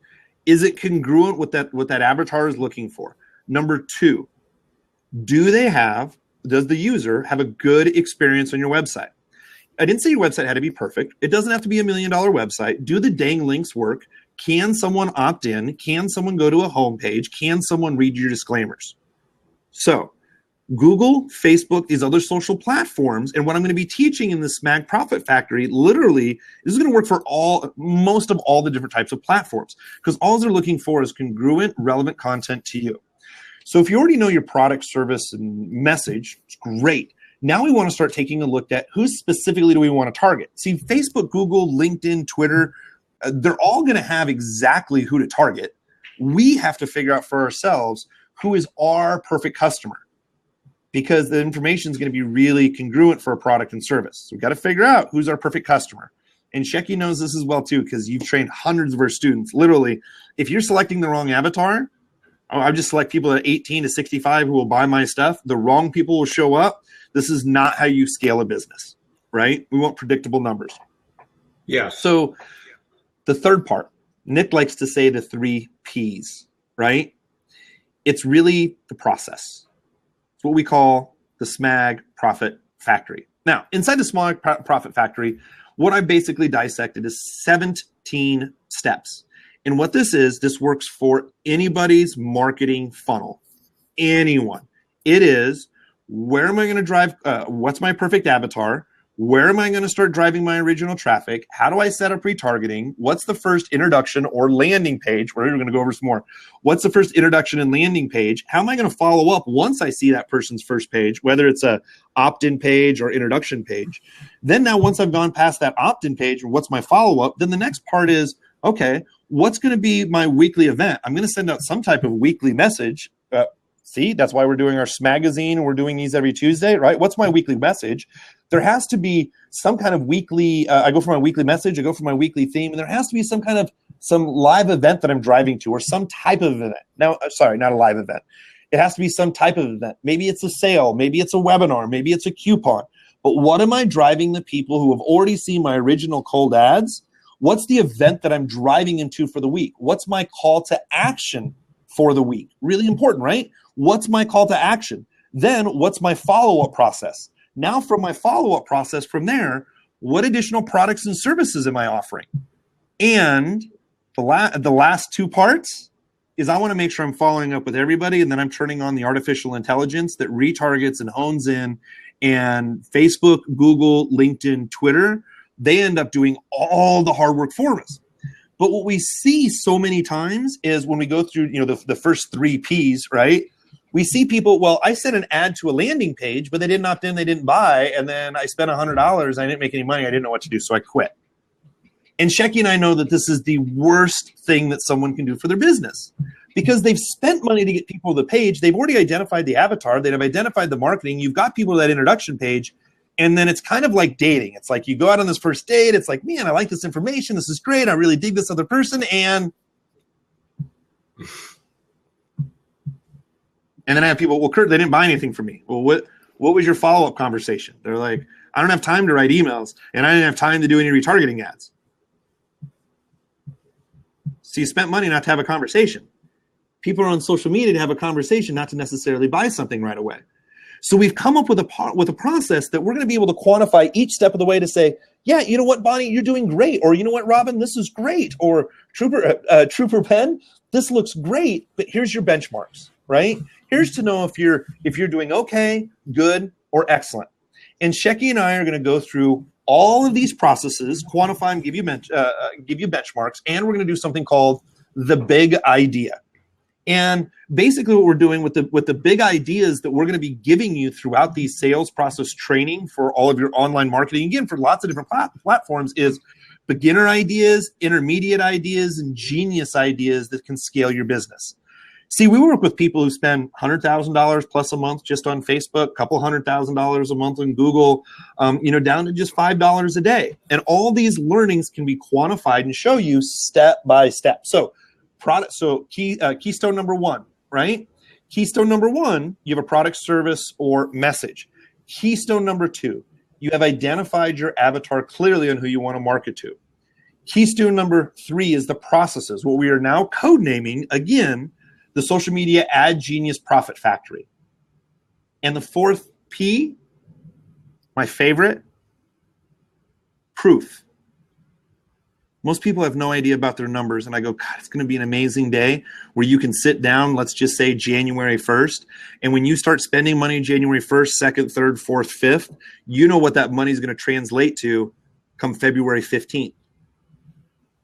Is it congruent with what that avatar is looking for? Number 2, does the user have a good experience on your website? I didn't say your website had to be perfect. It doesn't have to be $1 million website. Do the dang links work? Can someone opt in? Can someone go to a homepage? Can someone read your disclaimers? So Google, Facebook, these other social platforms, and what I'm going to be teaching in the SMAG Profit Factory, literally, this is going to work for most of all the different types of platforms, because all they're looking for is congruent, relevant content to you. So if you already know your product, service, and message, it's great. Now we want to start taking a look at who specifically do we want to target. See, Facebook, Google, LinkedIn, Twitter, they're all going to have exactly who to target. We have to figure out for ourselves who is our perfect customer, because the information is going to be really congruent for a product and service. So we've got to figure out who's our perfect customer. And Shecky knows this as well too, because you've trained hundreds of our students. Literally, if you're selecting the wrong avatar, I just select people at 18 to 65 who will buy my stuff. The wrong people will show up. This is not how you scale a business, right? We want predictable numbers. Yeah. So the third part, Nick likes to say the 3 Ps, right? It's really the process. It's what we call the SMAG Profit Factory. Now, inside the SMAG Profit Factory, what I basically dissected is 17 steps. And what this works for anybody's marketing funnel. Anyone. It is, where am I going to drive? What's my perfect avatar? Where am I going to start driving my original traffic? How do I set up retargeting? What's the first introduction or landing page? We're going to go over some more. What's the first introduction and landing page? How am I going to follow up once I see that person's first page, whether it's a opt-in page or introduction page? Then now, once I've gone past that opt-in page, what's my follow-up? Then the next part is, okay, what's going to be my weekly event? I'm going to send out some type of weekly message. See, that's why we're doing our magazine and we're doing these every Tuesday, right? What's my weekly message? There has to be some kind of weekly, I go for my weekly message, I go for my weekly theme, and there has to be some live event that I'm driving to, or some type of event. Now, sorry, not a live event. It has to be some type of event. Maybe it's a sale, maybe it's a webinar, maybe it's a coupon. But what am I driving the people who have already seen my original cold ads? What's the event that I'm driving into for the week? What's my call to action for the week? Really important, right? What's my call to action? Then what's my follow-up process? Now from my follow-up process from there, what additional products and services am I offering? And the last two parts is I want to make sure I'm following up with everybody, and then I'm turning on the artificial intelligence that retargets and hones in. And Facebook, Google, LinkedIn, Twitter, they end up doing all the hard work for us. But what we see so many times is when we go through, the first 3 Ps, right? We see people, well, I sent an ad to a landing page, but they didn't opt in, they didn't buy, and then I spent $100, I didn't make any money, I didn't know what to do, so I quit. And Shecky and I know that this is the worst thing that someone can do for their business, because they've spent money to get people to the page, they've already identified the avatar, they've identified the marketing, you've got people to that introduction page, and then it's kind of like dating. It's like you go out on this first date, it's like, man, I like this information, this is great, I really dig this other person, and then I have people, well, Kurt, they didn't buy anything from me. Well, what was your follow-up conversation? They're like, I don't have time to write emails, and I didn't have time to do any retargeting ads. So you spent money not to have a conversation. People are on social media to have a conversation, not to necessarily buy something right away. So we've come up with a process that we're going to be able to quantify each step of the way to say, yeah, you know what, Bonnie, you're doing great. Or you know what, Robin, this is great. Or Trooper Penn, this looks great, but here's your benchmarks, right? Here's to know if you're doing okay, good, or excellent. And Shecky and I are going to go through all of these processes, quantify them, give you benchmarks, and we're going to do something called the big idea. And basically what we're doing with the big ideas that we're going to be giving you throughout these sales process training for all of your online marketing, again, for lots of different platforms, is beginner ideas, intermediate ideas, and genius ideas that can scale your business. See, we work with people who spend $100,000 plus a month just on Facebook, a couple $100,000 a month on Google, down to just $5 a day. And all these learnings can be quantified and show you step by step. So keystone number 1, right? Keystone number 1, you have a product, service, or message. Keystone number 2, you have identified your avatar clearly on who you want to market to. Keystone number 3 is the processes, what we are now codenaming, again, the Social Media Ad Genius Profit Factory. And the 4th P, my favorite, proof. Most people have no idea about their numbers, and I go, God, it's going to be an amazing day where you can sit down, let's just say January 1st, and when you start spending money January 1st, 2nd, 3rd, 4th, 5th, you know what that money is going to translate to come February 15th.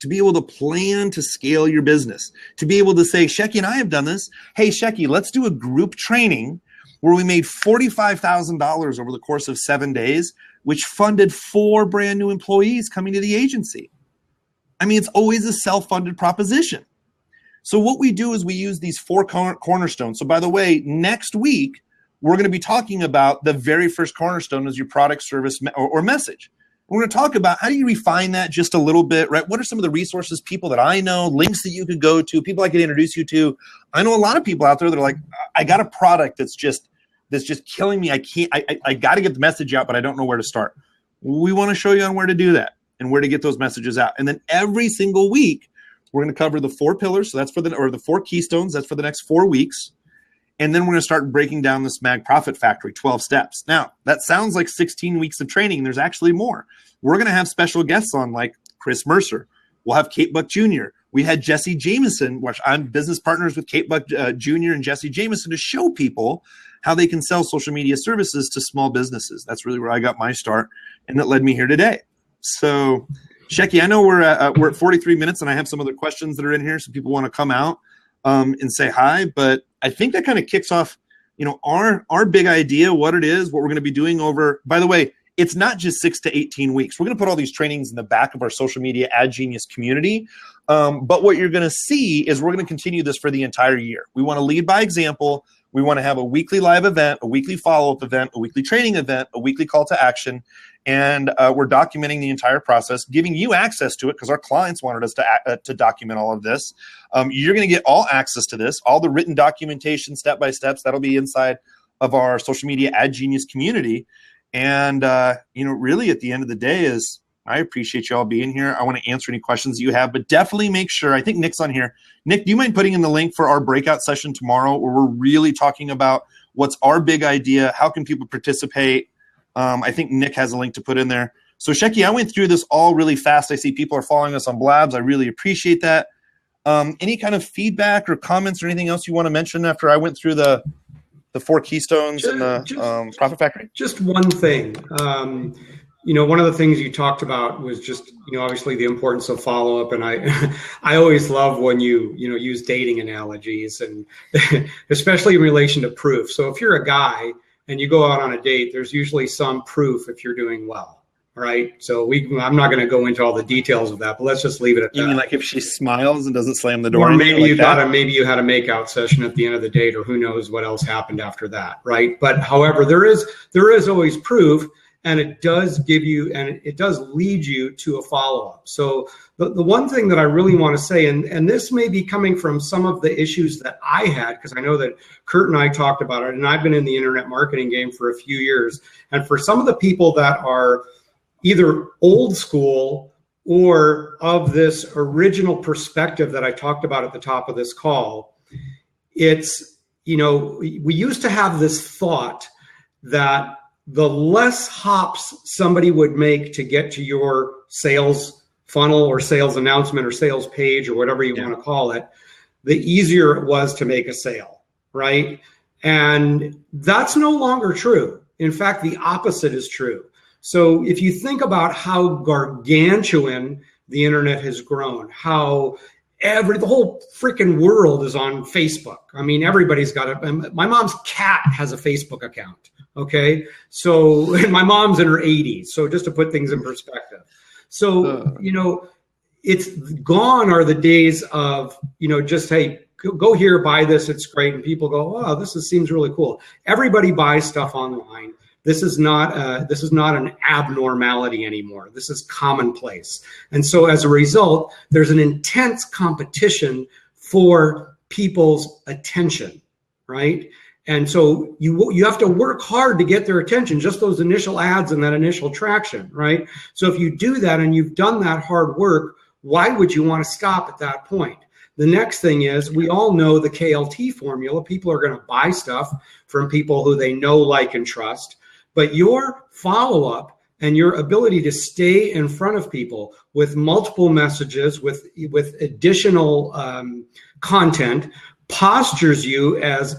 To be able to plan to scale your business, to be able to say, Shecky and I have done this. Hey, Shecky, let's do a group training where we made $45,000 over the course of 7 days, which funded 4 brand new employees coming to the agency. I mean, it's always a self-funded proposition. So what we do is we use these 4 cornerstones. So by the way, next week, we're going to be talking about the very first cornerstone as your product, service, or message. We're going to talk about how do you refine that just a little bit, right? What are some of the resources, people that I know, links that you could go to, people I could introduce you to? I know a lot of people out there that are like, I got a product that's just killing me. I got to get the message out, but I don't know where to start. We want to show you on where to do that and where to get those messages out. And then every single week, we're going to cover the 4 pillars. So that's the 4 keystones. That's for the next 4 weeks. And then we're going to start breaking down this Mag Profit Factory, 12 steps. Now, that sounds like 16 weeks of training. There's actually more. We're going to have special guests on like Chris Mercer. We'll have Kate Buck Jr. We had Jesse Jameson, which I'm business partners with Kate Buck Jr. and Jesse Jameson, to show people how they can sell social media services to small businesses. That's really where I got my start, and that led me here today. So, Shecky, I know we're at 43 minutes, and I have some other questions that are in here, so people want to come out and say hi. But I think that kind of kicks off, our big idea, what it is, what we're going to be doing over. By the way, it's not just 6 to 18 weeks. We're going to put all these trainings in the back of our social media Ad Genius community. But what you're going to see is we're going to continue this for the entire year. We want to lead by example. We want to have a weekly live event, a weekly follow-up event, a weekly training event, a weekly call to action. And we're documenting the entire process, giving you access to it because our clients wanted us to document all of this. You're going to get all access to this, all the written documentation, step-by-steps. That'll be inside of our social media Ad Genius community. And, really at the end of the day is I appreciate you all being here. I want to answer any questions you have, but definitely make sure, I think Nick's on here. Nick, do you mind putting in the link for our breakout session tomorrow where we're really talking about what's our big idea? How can people participate? I think Nick has a link to put in there. So Shecky, I went through this all really fast. I see people are following us on Blabs. I really appreciate that. Any kind of feedback or comments or anything else you want to mention after I went through the 4 keystones and the Profit Factory? Just one thing. One of the things you talked about was just, obviously the importance of follow-up. And I always love when you use dating analogies, and especially in relation to proof. So if you're a guy and you go out on a date, there's usually some proof if you're doing well, right? So I'm not going to go into all the details of that, but let's just leave it at that. You mean like if she smiles and doesn't slam the door? Or maybe you had a makeout session at the end of the date, or who knows what else happened after that, right? But however, there is always proof, and it does give you, and it does lead you to a follow-up. So the one thing that I really want to say, and this may be coming from some of the issues that I had, because I know that Kurt and I talked about it, and I've been in the internet marketing game for a few years. And for some of the people that are either old school or of this original perspective that I talked about at the top of this call, it's, we used to have this thought that the less hops somebody would make to get to your sales funnel or sales announcement or sales page or whatever you want to call it, the easier it was to make a sale, right? And that's no longer true. In fact, the opposite is true. So if you think about how gargantuan the internet has grown, how the whole freaking world is on Facebook. I mean, everybody's got my mom's cat has a Facebook account. Okay. So, and my mom's in her 80s. So just to put things in perspective. So, it's gone are the days of, just, hey, go here, buy this. It's great. And people go, wow, seems really cool. Everybody buys stuff online. This is not an abnormality anymore. This is commonplace. And so as a result, there's an intense competition for people's attention, right? And so you have to work hard to get their attention, just those initial ads and that initial traction, right? So if you do that and you've done that hard work, why would you want to stop at that point? The next thing is, we all know the KLT formula. People are going to buy stuff from people who they know, like, and trust. But your follow-up and your ability to stay in front of people with multiple messages, with additional content, postures you as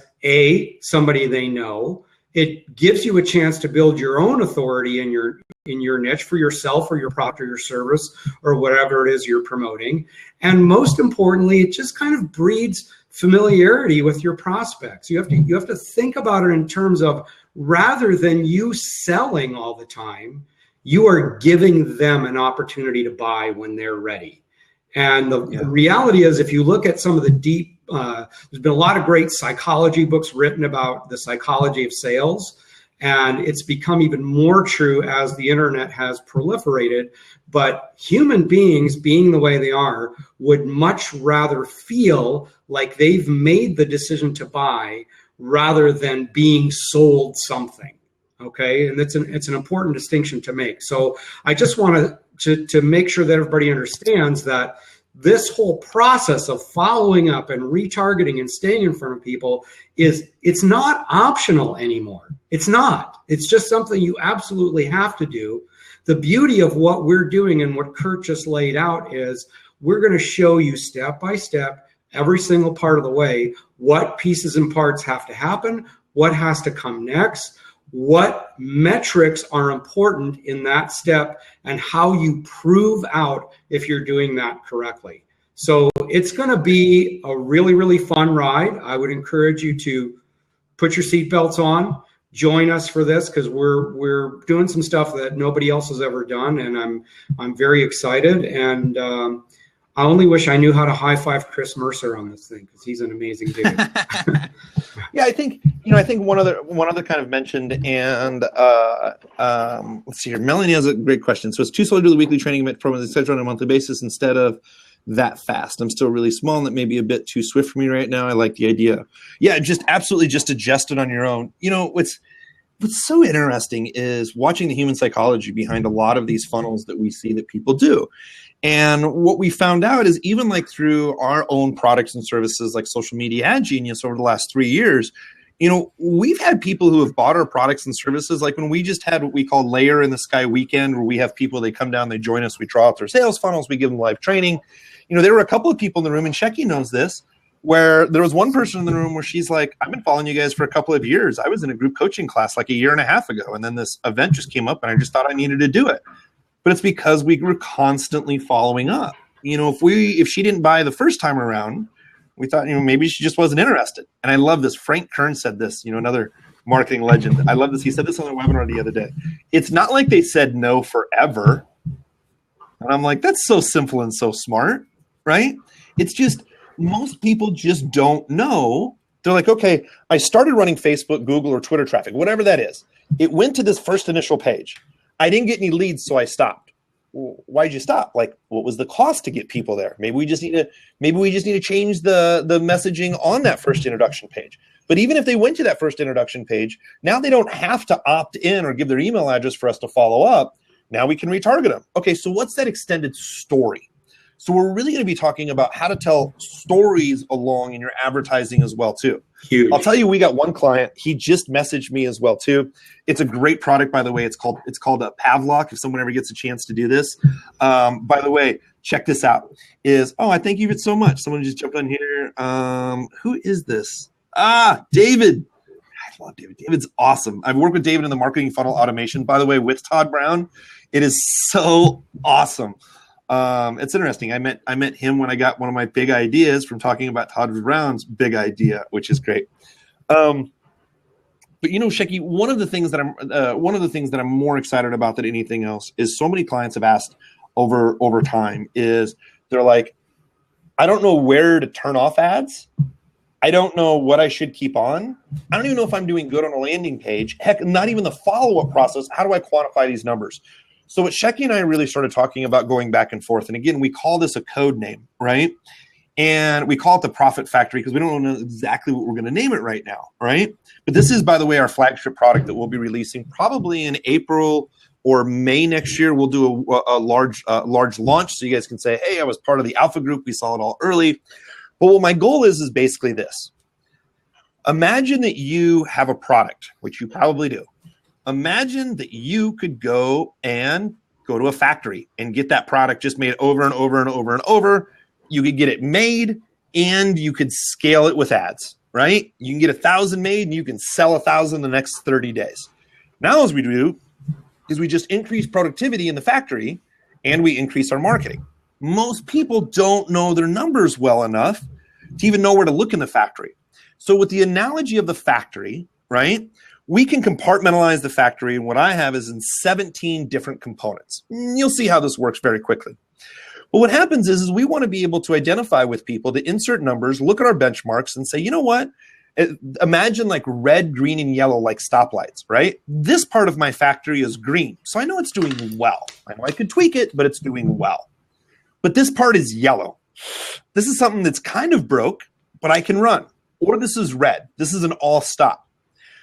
somebody they know. It gives you a chance to build your own authority in your niche for yourself or your product or your service or whatever it is you're promoting. And most importantly, it just kind of breeds familiarity with your prospects. You have to think about it in terms of, rather than you selling all the time, you are giving them an opportunity to buy when they're ready. And the reality is, if you look at some of the deep, there's been a lot of great psychology books written about the psychology of sales, and it's become even more true as the internet has proliferated. But human beings, being the way they are, would much rather feel like they've made the decision to buy rather than being sold something. Okay, and it's an important distinction to make. So I just want to make sure that everybody understands that this whole process of following up and retargeting and staying in front of people it's not optional anymore. It's not. It's just something you absolutely have to do. The beauty of what we're doing and what Kurt just laid out is, we're going to show you step by step, every single part of the way, what pieces and parts have to happen, what has to come next, what metrics are important in that step, and how you prove out if you're doing that correctly. So it's going to be a really, really fun ride. I would encourage you to put your seatbelts on, join us for this, because we're doing some stuff that nobody else has ever done, and I'm very excited. And I only wish I knew how to high five Chris Mercer on this thing, because he's an amazing dude. Yeah, I think one other kind of mentioned, and let's see here. Melanie has a great question. So it's too slow to do the weekly training programs, etc., on a monthly basis instead of that fast. I'm still really small, and that may be a bit too swift for me right now. I like the idea. Yeah, just absolutely just adjust it on your own. What's so interesting is watching the human psychology behind a lot of these funnels that we see that people do. And what we found out is even like through our own products and services like Social Media Ad Genius over the last 3 years, we've had people who have bought our products and services. Like when we just had what we call Layer in the Sky Weekend, where we have people, they come down, they join us, we draw out their sales funnels, we give them live training. There were a couple of people in the room, and Shecky knows this, where there was one person in the room where she's like, I've been following you guys for a couple of years. I was in a group coaching class like a year and a half ago, and then this event just came up and I just thought I needed to do it. But it's because we were constantly following up. If she didn't buy the first time around, we thought, maybe she just wasn't interested. And I love this. Frank Kern said this, another marketing legend. I love this. He said this on a webinar the other day. It's not like they said no forever. And I'm like, that's so simple and so smart, right? It's just most people just don't know. They're like, okay, I started running Facebook, Google, or Twitter traffic, whatever that is. It went to this first initial page. I didn't get any leads, so I stopped. Well, why'd you stop? Like, what was the cost to get people there? Maybe we just need to change the messaging on that first introduction page. But even if they went to that first introduction page, now they don't have to opt in or give their email address for us to follow up. Now we can retarget them. Okay, so what's that extended story? So we're really going to be talking about how to tell stories along in your advertising as well, too. Huge. I'll tell you, we got one client. He just messaged me as well, too. It's a great product, by the way. It's called a Pavlok, if someone ever gets a chance to do this. By the way, check this out. I thank you so much. Someone just jumped on here. Who is this? David. I love David. David's awesome. I've worked with David in the marketing funnel automation, by the way, with Todd Brown. It is so awesome. It's interesting. I met him when I got one of my big ideas from talking about Todd Brown's big idea, which is great. But Shecky, one of the things that I'm more excited about than anything else is so many clients have asked over time is they're like, I don't know where to turn off ads. I don't know what I should keep on. I don't even know if I'm doing good on a landing page. Heck, not even the follow-up process. How do I quantify these numbers? So what Shecky and I really started talking about going back and forth, and again, we call this a code name, right? And we call it the Profit Factory because we don't know exactly what we're going to name it right now, right? But this is, by the way, our flagship product that we'll be releasing probably in April or May next year. We'll do a large launch so you guys can say, hey, I was part of the alpha group. We saw it all early. But what my goal is basically this. Imagine that you have a product, which you probably do. Imagine that you could go to a factory and get that product just made over and over and over and over. You could get it made and you could scale it with ads, right? You can get 1,000 made and you can sell 1,000 the next 30 days. Now, as we do is we just increase productivity in the factory and we increase our marketing. Most people don't know their numbers well enough to even know where to look in the factory. So with the analogy of the factory, right? We can compartmentalize the factory, and what I have is in 17 different components. You'll see how this works very quickly. But what happens is we want to be able to identify with people, to insert numbers, look at our benchmarks, and say, you know what? Imagine like red, green, and yellow like stoplights, right? This part of my factory is green, so I know it's doing well. I know I could tweak it, but it's doing well. But this part is yellow. This is something that's kind of broke, but I can run. Or this is red. This is an all stop.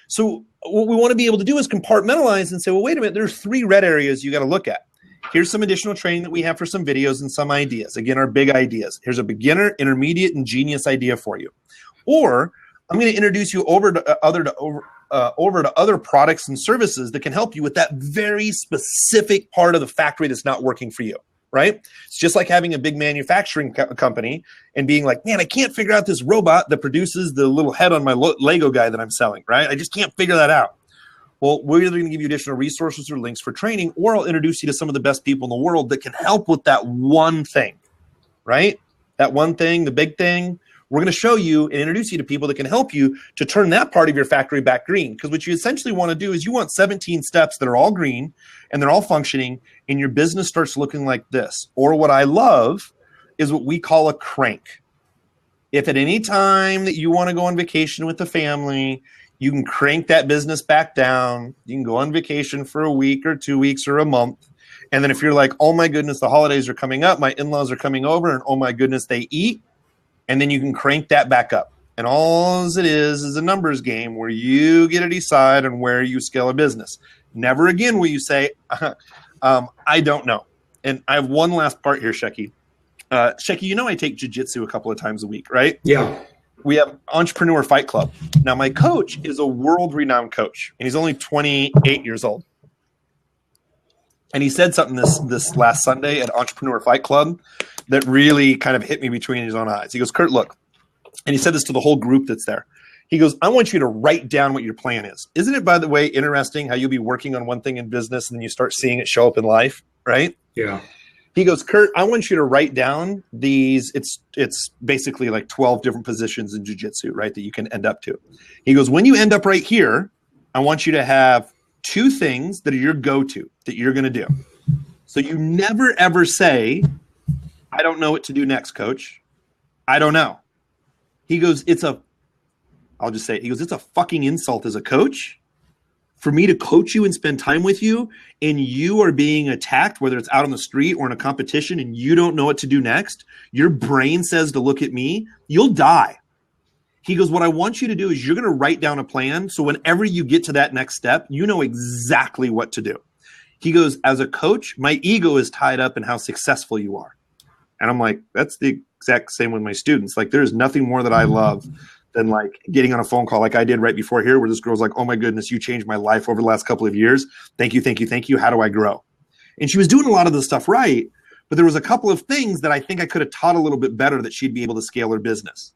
So what we want to be able to do is compartmentalize and say, well, wait a minute, there's 3 red areas you got to look at. Here's some additional training that we have for some videos and some ideas. Again, our big ideas. Here's a beginner, intermediate, and genius idea for you. Or I'm going to introduce you over to other products and services that can help you with that very specific part of the factory that's not working for you, right? It's just like having a big manufacturing company and being like, man, I can't figure out this robot that produces the little head on my Lego guy that I'm selling, right? I just can't figure that out. Well, we're either going to give you additional resources or links for training, or I'll introduce you to some of the best people in the world that can help with that one thing, right? That one thing, the big thing. We're going to show you and introduce you to people that can help you to turn that part of your factory back green. Because what you essentially want to do is you want 17 steps that are all green and they're all functioning, and your business starts looking like this. Or what I love is what we call a crank. If at any time that you want to go on vacation with the family, you can crank that business back down. You can go on vacation for a week or 2 weeks or a month. And then if you're like, oh my goodness, the holidays are coming up, my in-laws are coming over, and oh my goodness, they eat. And then you can crank that back up. And all it is a numbers game where you get to decide on where you scale a business. Never again will you say, I don't know. And I have one last part here, Shecky. Shecky, you know I take jiu-jitsu a couple of times a week, right? Yeah. We have Entrepreneur Fight Club. Now, my coach is a world-renowned coach, and he's only 28 years old. And he said something this last Sunday at Entrepreneur Fight Club that really kind of hit me between his own eyes. He goes, Kurt, look, and he said this to the whole group that's there. He goes, I want you to write down what your plan is. Isn't it, by the way, interesting how you'll be working on one thing in business and then you start seeing it show up in life, right? Yeah. He goes, Kurt, I want you to write down these. It's basically like 12 different positions in jiu-jitsu, right, that you can end up to. He goes, when you end up right here, I want you to have 2 things that are your go-to that you're going to do. So you never, ever say, I don't know what to do next, coach. I don't know. He goes, I'll just say it. He goes, it's a fucking insult as a coach for me to coach you and spend time with you, and you are being attacked, whether it's out on the street or in a competition, and you don't know what to do next. Your brain says to look at me, you'll die. He goes, what I want you to do is you're going to write down a plan. So whenever you get to that next step, you know exactly what to do. He goes, as a coach, my ego is tied up in how successful you are. And I'm like, that's the exact same with my students. Like, there's nothing more that I love than like getting on a phone call like I did right before here, where this girl's like, oh my goodness, you changed my life over the last couple of years. Thank you, thank you, thank you. How do I grow? And she was doing a lot of the stuff right, but there was a couple of things that I think I could have taught a little bit better that she'd be able to scale her business.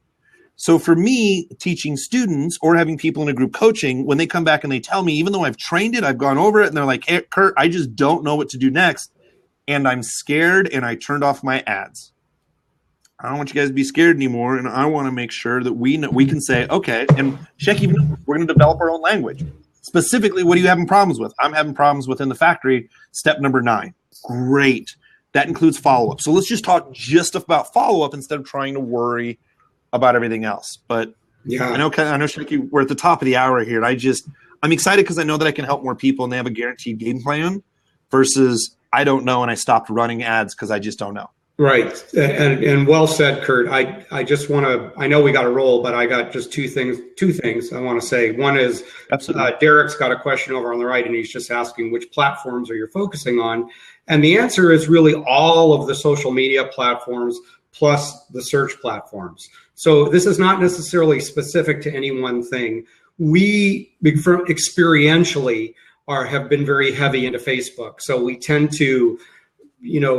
So for me, teaching students or having people in a group coaching, when they come back and they tell me, even though I've trained it, I've gone over it, and they're like, hey, Kurt, I just don't know what to do next. And I'm scared, and I turned off my ads. I don't want you guys to be scared anymore, and I want to make sure that we can say, okay, and Shecky, we're going to develop our own language. Specifically, what are you having problems with? I'm having problems within the factory. Step number 9. Great. That includes follow-up. So let's just talk just about follow-up instead of trying to worry about everything else. But yeah, I know, Shecky, we're at the top of the hour here. I'm excited because I know that I can help more people and they have a guaranteed game plan versus I don't know and I stopped running ads because I just don't know. Right. And well said, Kurt. I just want to, I know we got to roll, but I got just two things I want to say. One is Derek's got a question over on the right, and he's just asking which platforms are you focusing on? And the answer is really all of the social media platforms plus the search platforms. So this is not necessarily specific to any one thing. We experientially have been very heavy into Facebook. So we tend to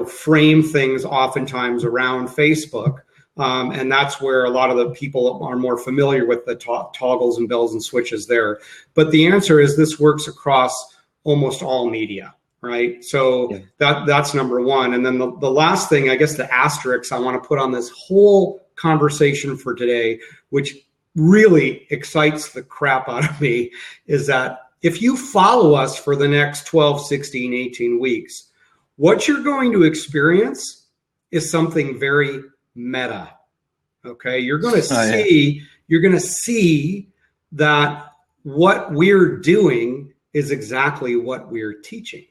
frame things oftentimes around Facebook. And that's where a lot of the people are more familiar with the toggles and bells and switches there. But the answer is this works across almost all media, right? So that's number one. And then the last thing, I guess the asterisk I want to put on this whole conversation for today, which really excites the crap out of me, is that if you follow us for the next 12, 16, 18 weeks, what you're going to experience is something very meta. Okay, you're going to see that what we're doing is exactly what we're teaching,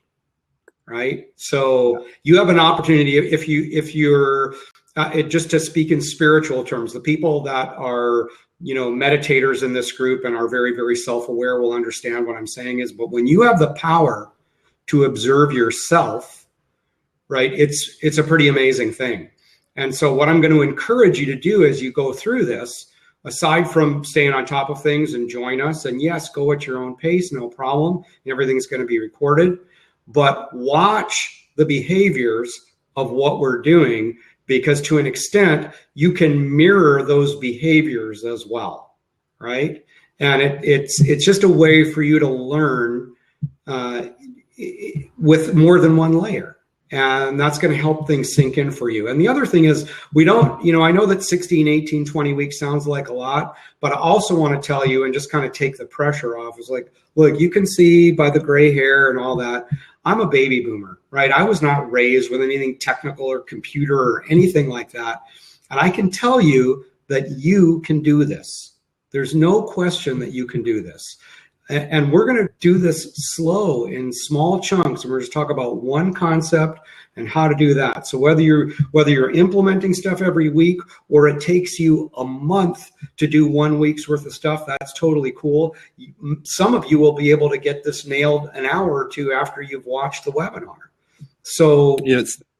right? So you have an opportunity if you're just to speak in spiritual terms, the people that are meditators in this group and are very, very self-aware will understand what I'm saying is, but when you have the power to observe yourself, right, it's a pretty amazing thing. And so what I'm going to encourage you to do as you go through this, aside from staying on top of things and join us, and yes, go at your own pace, no problem. Everything's going to be recorded, but watch the behaviors of what we're doing, because to an extent, you can mirror those behaviors as well, right? And it's just a way for you to learn with more than one layer. And that's going to help things sink in for you. And the other thing is, we don't, I know that 16, 18, 20 weeks sounds like a lot, but I also want to tell you and just kind of take the pressure off. It's like, look, you can see by the gray hair and all that, I'm a baby boomer, right? I was not raised with anything technical or computer or anything like that. And I can tell you that you can do this. There's no question that you can do this. And we're going to do this slow in small chunks. And we're just talk about one concept and how to do that. So whether you're implementing stuff every week or it takes you a month to do 1 week's worth of stuff, that's totally cool. Some of you will be able to get this nailed an hour or two after you've watched the webinar. So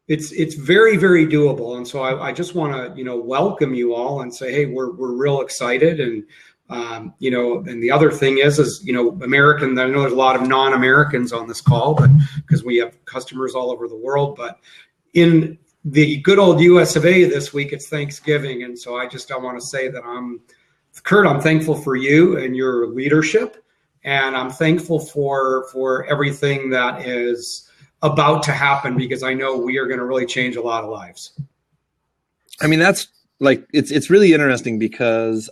it's very, very doable. And so I just want to, welcome you all and say, hey, we're real excited. And and the other thing is American, I know there's a lot of non-Americans on this call, but because we have customers all over the world, but in the good old US of A this week, it's Thanksgiving. And so I want to say that Kurt, I'm thankful for you and your leadership. And I'm thankful for everything that is about to happen, because I know we are going to really change a lot of lives. I mean, that's like, it's really interesting because,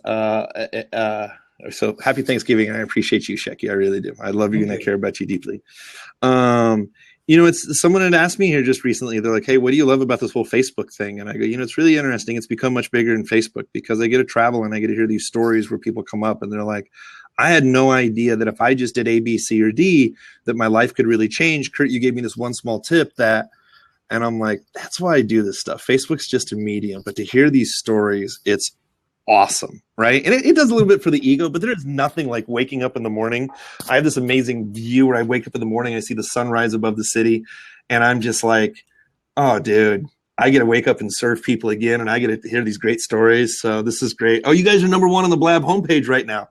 so happy Thanksgiving. And I appreciate you, Shecky. I really do. I love you and I care about you deeply. It's someone had asked me here just recently. They're like, hey, what do you love about this whole Facebook thing? And I go, it's really interesting. It's become much bigger in Facebook because I get to travel and I get to hear these stories where people come up and they're like, I had no idea that if I just did A, B, C, or D, that my life could really change. Kurt, you gave me this one small tip and I'm like, that's why I do this stuff. Facebook's just a medium, but to hear these stories, it's awesome, right? And it does a little bit for the ego, but there's nothing like waking up in the morning. I have this amazing view where I wake up in the morning, I see the sunrise above the city, and I'm just like, oh, dude, I get to wake up and serve people again, and I get to hear these great stories. So this is great. Oh, you guys are number one on the Blab homepage right now.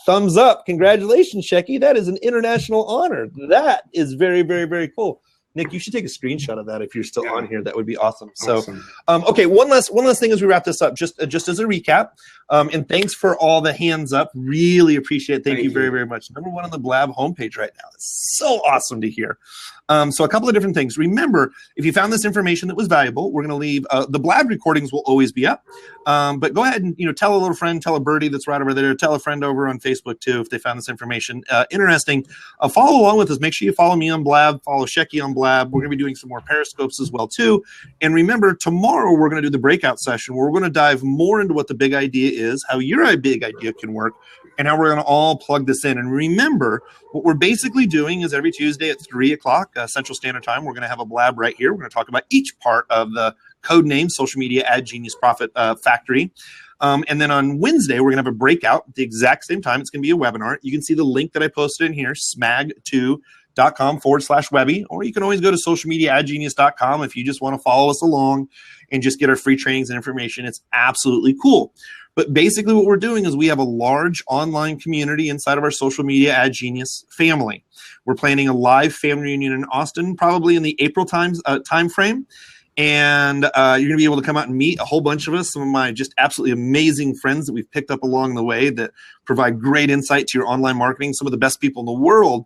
Thumbs up. Congratulations, Shecky. That is an international honor. That is very, very, very cool. Nick, you should take a screenshot of that if you're still on here. That would be awesome. Awesome. So, okay, one last thing as we wrap this up, just as a recap, and thanks for all the hands up. Really appreciate it. Thank you very, very much. Number one on the Blab homepage right now. It's so awesome to hear. So a couple of different things. Remember, if you found this information that was valuable, we're going to leave the Blab recordings will always be up. But go ahead and tell a little friend, tell a birdie that's right over there, tell a friend over on Facebook too if they found this information interesting. Follow along with us. Make sure you follow me on Blab, follow Shecky on Blab. We're going to be doing some more Periscopes as well too. And remember, tomorrow we're going to do the breakout session where we're going to dive more into what the big idea is, how your big idea can work, and how we're going to all plug this in. And remember, what we're basically doing is every Tuesday at 3 o'clock Central Standard Time, we're going to have a Blab right here. We're going to talk about each part of the code name, Social Media Ad Genius Profit Factory. And then on Wednesday, we're going to have a breakout at the exact same time. It's going to be a webinar. You can see the link that I posted in here, smag2.com/Webby, or you can always go to socialmediaadgenius.com if you just want to follow us along and just get our free trainings and information. It's absolutely cool. But basically what we're doing is we have a large online community inside of our Social Media Ad Genius family. We're planning a live family reunion in Austin, probably in the April time frame. And you're going to be able to come out and meet a whole bunch of us, some of my just absolutely amazing friends that we've picked up along the way that provide great insight to your online marketing, some of the best people in the world,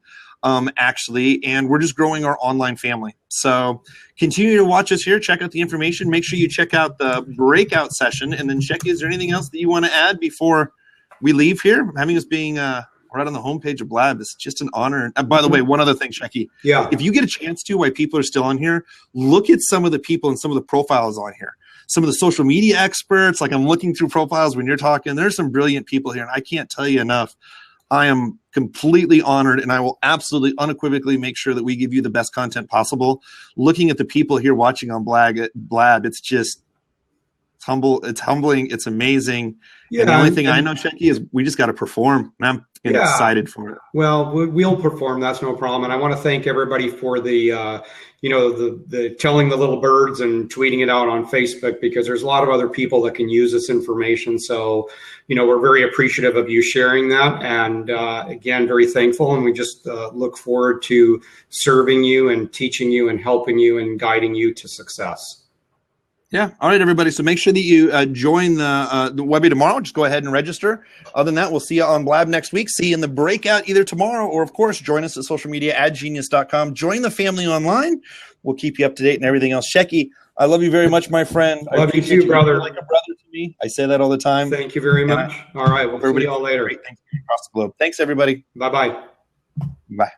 actually. And we're just growing our online family. So continue to watch us here. Check out the information. Make sure you check out the breakout session. And then, Shecky, is there anything else that you want to add before we leave here? Having us being right on the homepage of Blab is just an honor. And by the way, one other thing, Shecky. Yeah. If you get a chance to, while people are still on here, look at some of the people and some of the profiles on here. Some of the social media experts, like I'm looking through profiles when you're talking. There's some brilliant people here, and I can't tell you enough. I am completely honored, and I will absolutely unequivocally make sure that we give you the best content possible. Looking at the people here watching on Blab, it's just It's humbling. It's amazing. Yeah, and the only thing I know, Shecky, is we just got to perform. And I'm excited for it. Well, we'll perform. That's no problem. And I want to thank everybody for the telling the little birds and tweeting it out on Facebook, because there's a lot of other people that can use this information. So, we're very appreciative of you sharing that. And again, very thankful. And we just look forward to serving you and teaching you and helping you and guiding you to success. Yeah. All right, everybody. So make sure that you join the Webby tomorrow. Just go ahead and register. Other than that, we'll see you on Blab next week. See you in the breakout either tomorrow, or, of course, join us at social media at genius.com. Join the family online. We'll keep you up to date and everything else. Shecky, I love you very much, my friend. Love you too, brother. You're like a brother to me. I say that all the time. Thank you very much. All right. We'll see you all later. Thanks across the globe. Thanks, everybody. Bye-bye. Bye.